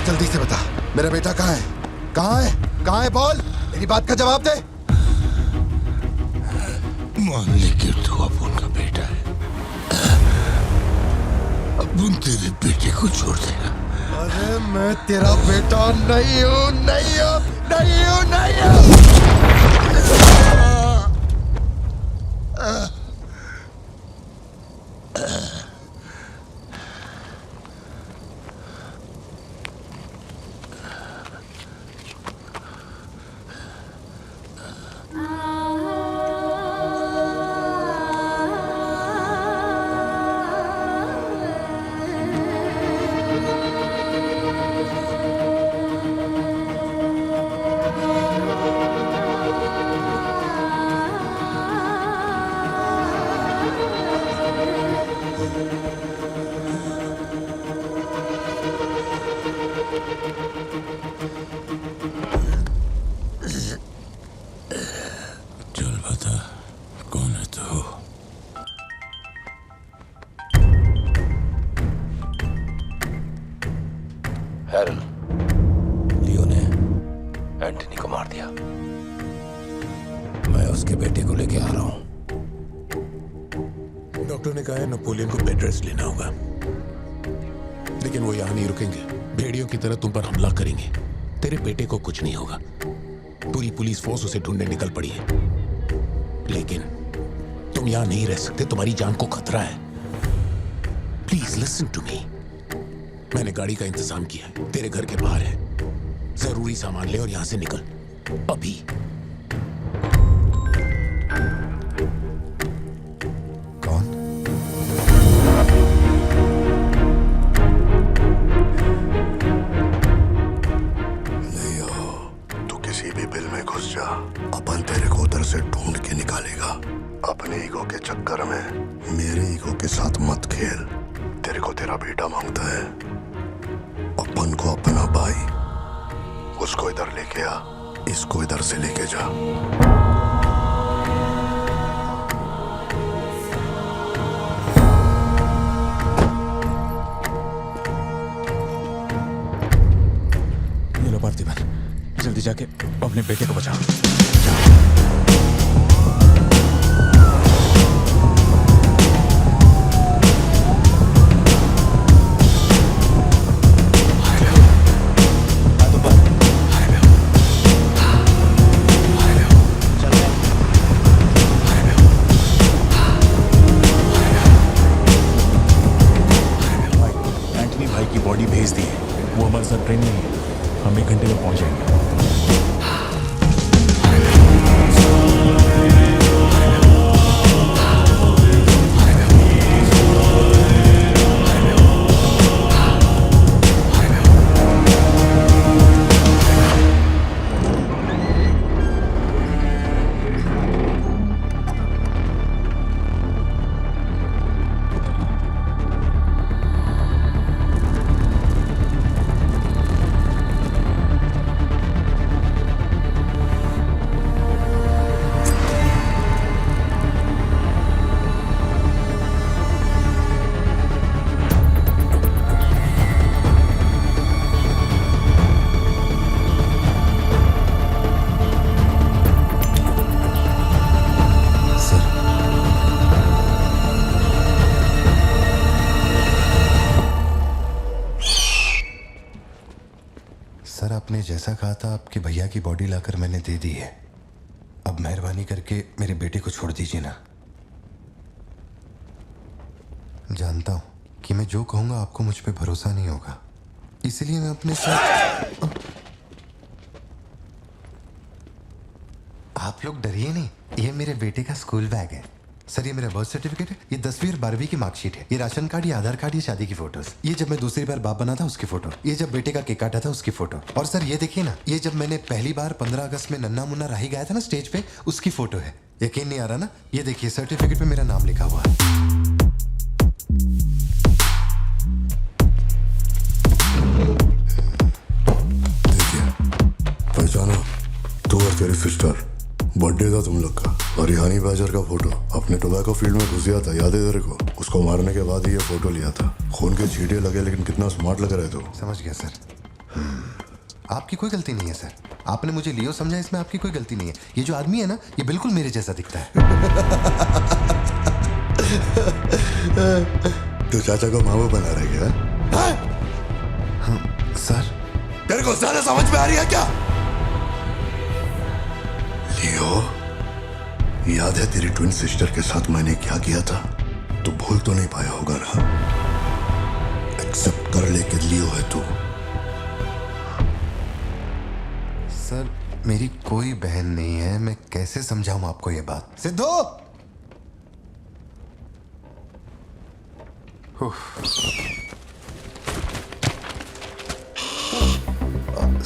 जल्दी से बता, मेरा बेटा कहाँ है? कहाँ है? कहाँ है? बोल, मेरी बात का जवाब दे। मान ली कि तू अब उनका बेटा है, अब उन तेरे बेटे को छोड़ देगा। अरे मैं तेरा बेटा नहीं हूँ, नहीं हूँ, नहीं हूँ, नहीं हूँ। चल बता, कौन है तू? हैरल, लियो ने एंटनी को मार दिया। मैं उसके बेटे को लेके आ रहा हूं। डॉक्टर ने कहा है नेपोलियन को बेड रेस्ट लेना होगा, लेकिन वो यहां नहीं रुकेंगे। भेड़ियों की तरह तुम पर हमला करेंगे। तेरे बेटे को कुछ नहीं होगा। पूरी पुलिस फोर्स उसे ढूंढने निकल पड़ी है, लेकिन तुम यहां नहीं रह सकते। तुम्हारी जान को खतरा है। Please listen to me. मैंने गाड़ी का इंतजाम किया है, तेरे घर के बाहर है। जरूरी सामान ले और यहां से निकल अभी। अपन तेरे को उधर से ढूंढ के निकालेगा। अपने ईगो के चक्कर में मेरे ईगो के साथ मत खेल। तेरे को तेरा बेटा मांगता है, अपन को अपना भाई। उसको इधर लेके आ, इसको इधर से लेके जा। ये लो पार्थिबन, जल्दी जाके अपने बेटे को बचाओ। एंटनी भाई की बॉडी भेज दी है। वो हमारे साथ ट्रेन नहीं है। हम 1 घंटे में पहुंच जाएंगे। सर, आपने जैसा कहा था आपके भैया की बॉडी लाकर मैंने दे दी है। अब मेहरबानी करके मेरे बेटे को छोड़ दीजिए ना। जानता हूं कि मैं जो कहूंगा आपको मुझ पे भरोसा नहीं होगा, इसलिए मैं अपने साथ। आप लोग डरिए नहीं, ये मेरे बेटे का स्कूल बैग है। सर, ये मेरा बर्थ सर्टिफिकेट है, ये 10वीं और 12वीं की मार्कशीट है, ये राशन कार्ड, ये आधार कार्ड, ये शादी की फोटोज, ये जब मैं दूसरी बार बाप बना था उसकी फोटो, ये जब बेटे का केक काटा था उसकी फोटो, और सर ये देखिए ना, ये जब मैंने पहली बार 15 अगस्त में नन्ना मुन्ना राही गाया था ना स्टेज पे, उसकी फोटो है। यकीन नहीं आ रहा ना? ये देखिए सर्टिफिकेट पे मेरा नाम लिखा हुआ है। पहचानो, तू और तेरी सिस्टर, बर्थडे था तुम लोग का, और हनी बैजर का फोटो अपने टोबैको फील्ड में घुस गया था, याद है तेरे को? उसको मारने के बाद ही ये फोटो लिया था। खून के छींटे लगे, लेकिन कितना स्मार्ट लग रहे थे। समझ गया सर। आपकी कोई गलती नहीं है सर। आपने मुझे लियो समझा, इसमें आपकी कोई गलती नहीं है। ये जो आदमी है ना, ये बिल्कुल मेरे जैसा दिखता है। तो चाचा को मामा बना रहा है क्या? हाँ, सर तेरे को ज्यादा समझ में आ रही है क्या? लियो, याद है तेरी ट्विन सिस्टर के साथ मैंने क्या किया था? तू भूल तो नहीं पाया होगा ना? एक्सेप्ट कर ले कि लियो है तू। सर मेरी कोई बहन नहीं है, मैं कैसे समझाऊं आपको ये बात? सिद्धू!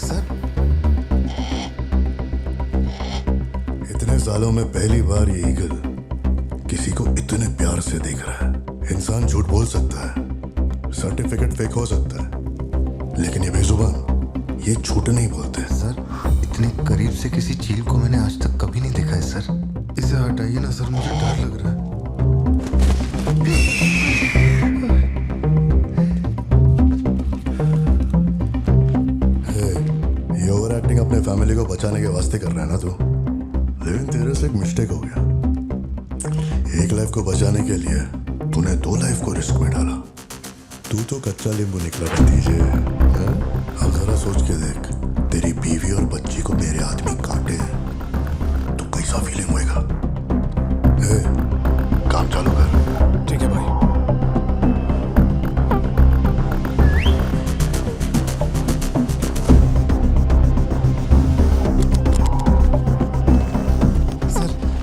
सर इतने सालों में पहली बार ये ईगल किसी को इतने प्यार से देख रहा है। इंसान झूठ बोल सकता है, सर्टिफिकेट फेक हो सकता है, लेकिन ये बेजुबान, ये झूठ नहीं बोलते। सर इतने करीब से किसी चील को मैंने आज तक कभी नहीं देखा है सर। इसे हटाइए ना सर, मुझे डर लग रहा है। ये ओवर एक्टिंग अपने फैमिली को बचाने के वास्ते कर रहा है ना तू? लेकिन तेरे से एक मिस्टेक हो गया। एक लाइफ को बचाने के लिए तूने 2 लाइफ को रिस्क में डाला। तू तो कच्चा नींबू निकला भतीजे। अब जरा सोच के देख, तेरी बीवी और बच्ची को तेरे आदमी काटे तो कैसा फीलिंग होएगा? काम चालू कर। ठीक है भाई।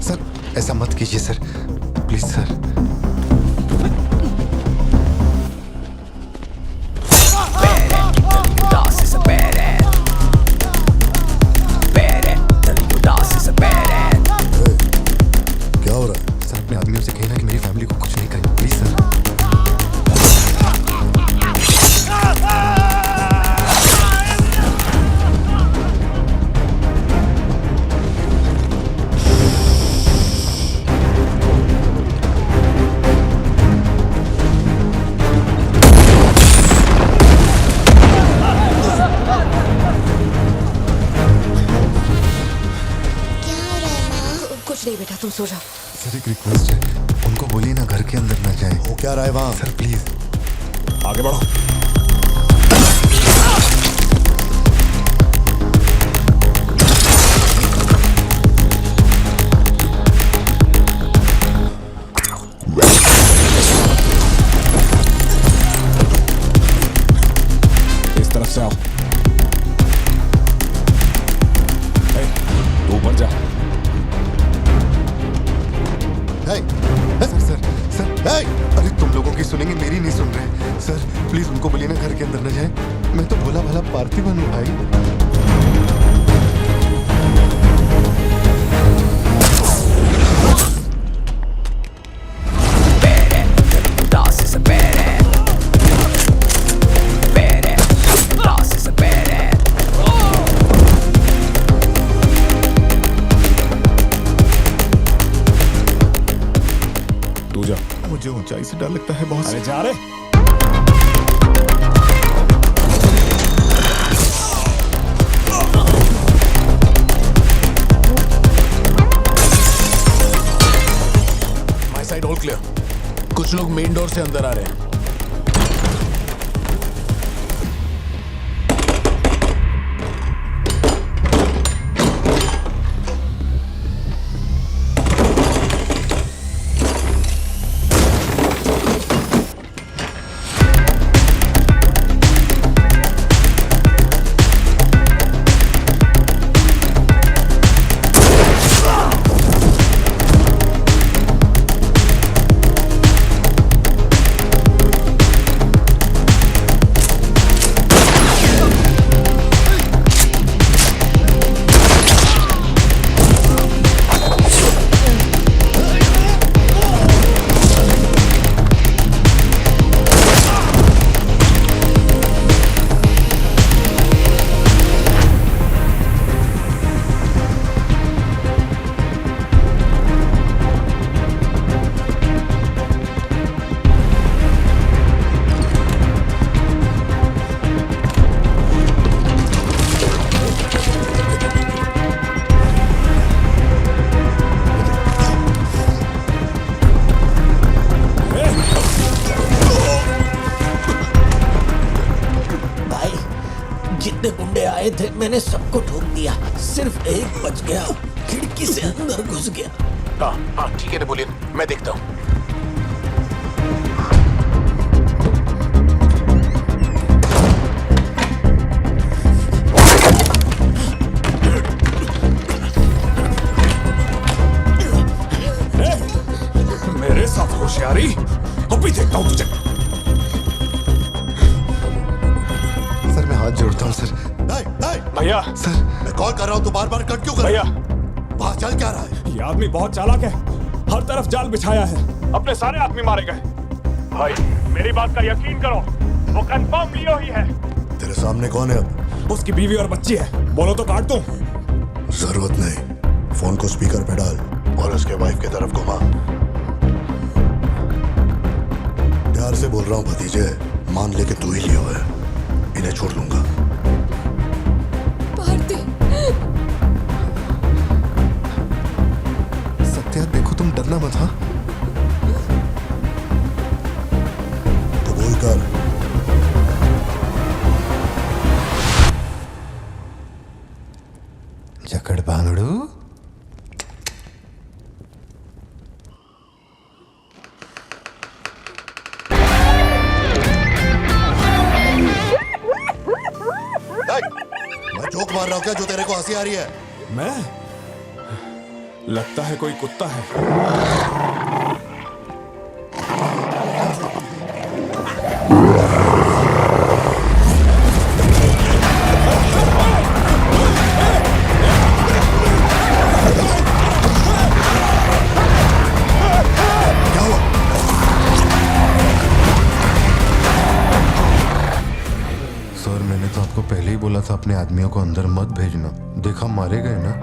सर ऐसा मत कीजिए सर, प्लीज सर। क्या हो रहा है? सर अपने आदमियों से कहना कि मेरी फैमिली को कुछ नहीं करें, प्लीज सर। कुछ नहीं बेटा, तुम सो जाओ। सर एक रिक्वेस्ट है, उनको बोलिए ना घर के अंदर न जाए। वो क्या रहा है वहां? सर प्लीज आगे बढ़ो। इस तरफ से आओ। तू ऊपर जा। सर अरे तुम लोगों की सुनेंगे, मेरी नहीं सुन रहे। सर प्लीज उनको बोलिए ना घर के अंदर न जाए। मैं तो भोला भाला पार्थिबन हूँ भाई। तू जा। मुझे ऊंचाई से डर लगता है बहुत। अरे जा रे। My side all clear. कुछ लोग मेन डोर से अंदर आ रहे हैं। जितने गुंडे आए थे मैंने सबको ठोक दिया, सिर्फ एक बच गया, खिड़की से अंदर घुस गया। हाँ ठीक है नेपोलियन, मैं देखता हूँ। मेरे साथ होशियारी, अभी देखता हूँ तुझे। सर मैं हाथ जोड़ता हूँ सर। भैया सर मैं कॉल कर रहा हूँ तो बार बार कट क्यों कर भैया, वहाँ चल क्या रहा है? ये आदमी बहुत चालाक है, हर तरफ जाल बिछाया है, अपने सारे आदमी मारे गए। भाई मेरी बात का यकीन करो, वो कंफर्म लियो ही है। तेरे सामने कौन है अब? उसकी बीवी और बच्ची है, बोलो तो काट दूं। जरूरत नहीं, फोन को स्पीकर पे डाल और उसके वाइफ की तरफ घुमा। प्यार से बोल रहा हूँ भतीजे, मान ले कि तू ही लियो है, इन्हें छोड़ दूंगा। सत्या देखो तुम डरना मत। हाँ तो बोल कर। जकड़ बांगड़ू। मैं जोक मार रहा हूँ क्या जो तेरे को हंसी आ रही है? मैं? लगता है कोई कुत्ता है। सर मैंने तो आपको पहले ही बोला था अपने आदमियों को अंदर मत भेजना, देखा मारे गए ना।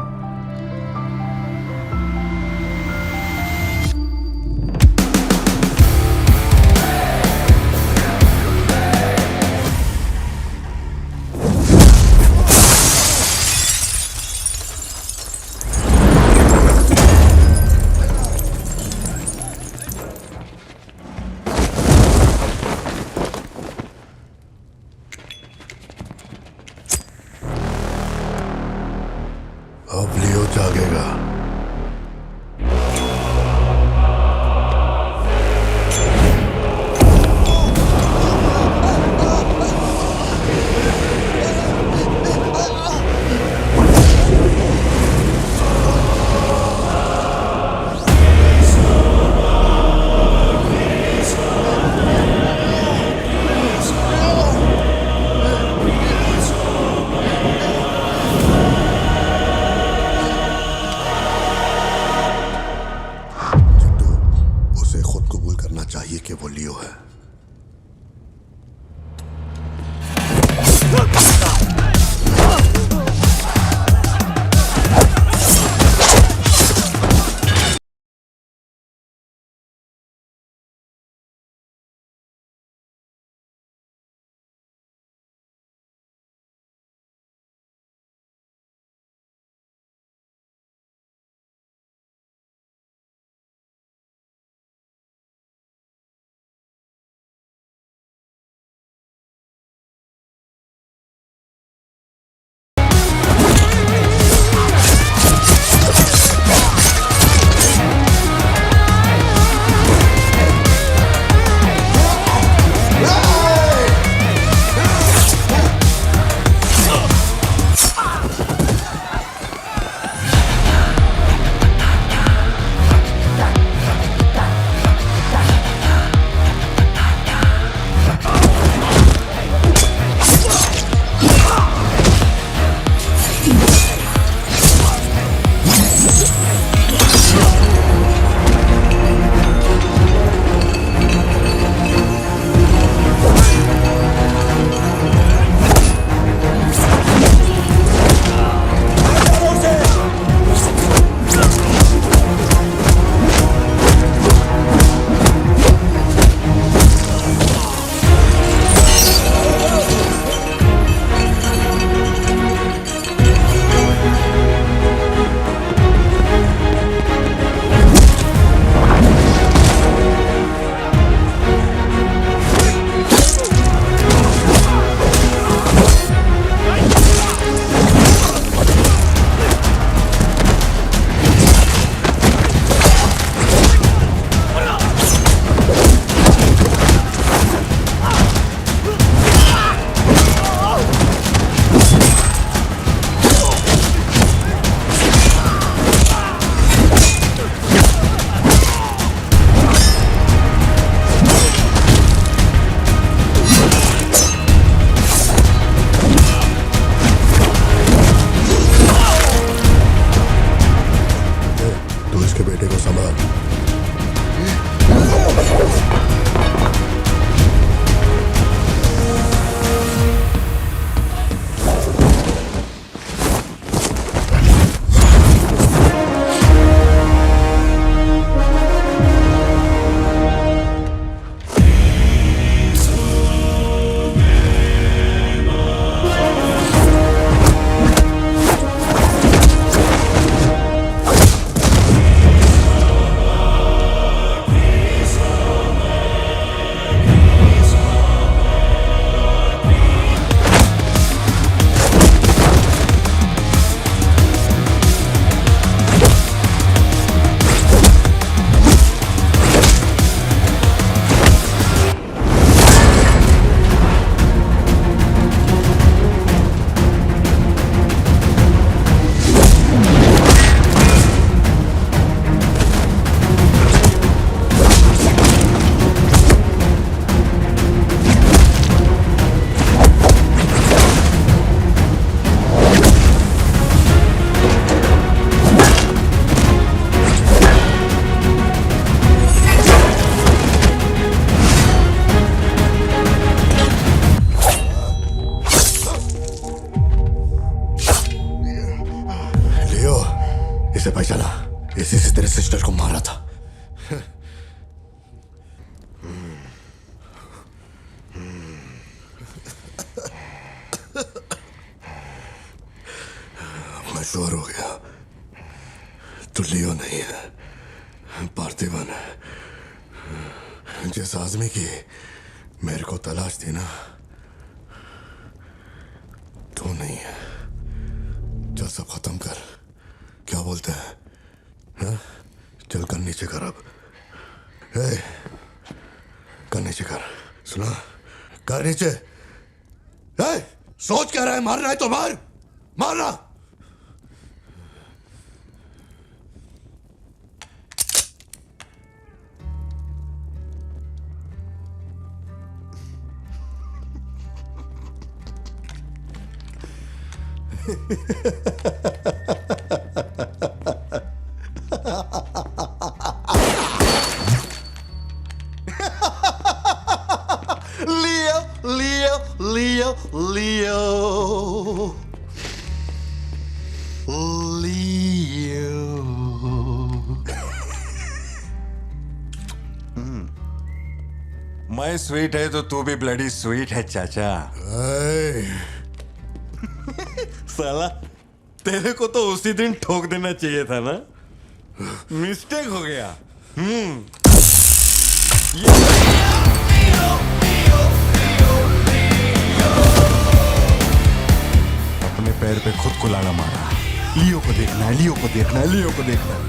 अब कसूर हो गया। तू लियो नहीं है, पार्थिवन है। जिस आदमी की मेरे को तलाश थी ना, तू नहीं है। चल सब खत्म कर। क्या बोलते हैं? हाँ? चल कर नीचे कर अब। कर नीचे कर। सुना? कर नीचे। सोच क्या रहा है? मारना है तो मार, मारना। Leo, Leo, Leo, Leo, Leo. मैं स्वीट है तो तू भी ब्लडी स्वीट है चाचा। साला तेरे को तो उसी दिन ठोक देना चाहिए था ना, मिस्टेक हो गया। अपने पैर पे खुद कुलाड़ा मारा। लियो को देखना है, लियो को देखना है, लियो को देखना है।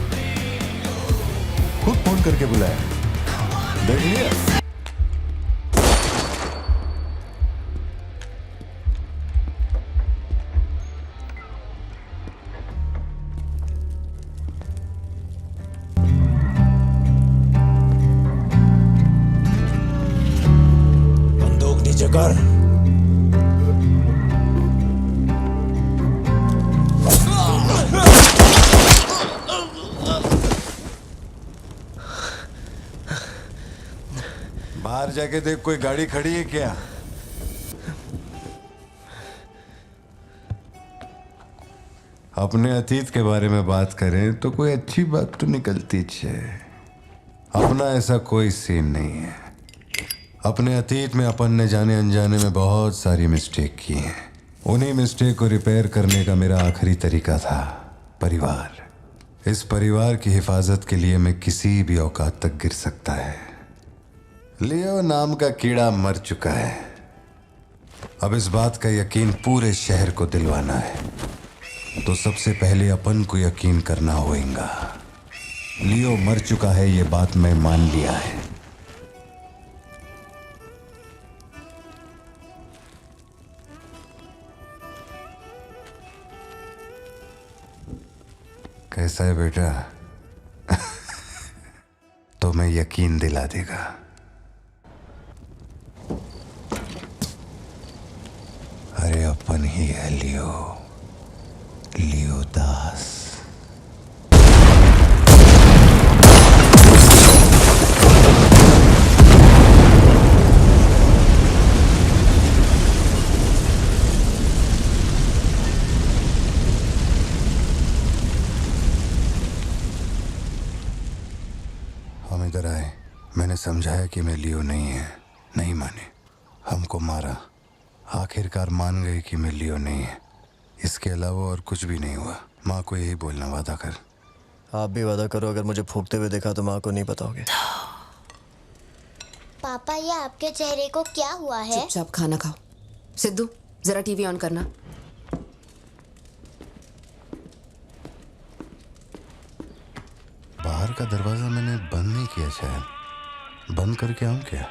खुद फोन करके बुलाया, देख लिया। बंदूक नीचे कर। बाहर जाके देख, कोई गाड़ी खड़ी है क्या? अपने अतीत के बारे में बात करें तो कोई अच्छी बात तो निकलती है। अपना ऐसा कोई सीन नहीं है। अपने अतीत में अपन ने जाने अनजाने में बहुत सारी मिस्टेक की हैं। उन्हीं मिस्टेक को रिपेयर करने का मेरा आखिरी तरीका था परिवार। इस परिवार की हिफाजत के लिए मैं किसी भी औकात तक गिर सकता है। लियो नाम का कीड़ा मर चुका है। अब इस बात का यकीन पूरे शहर को दिलवाना है, तो सबसे पहले अपन को यकीन करना होगा। लियो मर चुका है, ये बात मैं मान लिया है। कैसा है बेटा? तो मैं यकीन दिला देगा। अरे अपन ही है लियो, लियो दास। हम इधर आए, मैंने समझाया कि मैं लियो नहीं है, नहीं माने, हमको मारा। आखिरकार मान गए कि मैं लियो नहीं है। इसके अलावा और कुछ भी नहीं हुआ। माँ को यही बोलना, वादा कर। आप भी वादा करो, अगर मुझे फूंकते हुए देखा तो माँ को नहीं बताओगे। पापा, ये आपके चेहरे को क्या हुआ है? चुपचाप खाना खाओ। सिद्धू, जरा टीवी ऑन करना। बाहर का दरवाजा मैंने बंद नहीं किया, शायद बंद करके आऊं क्या?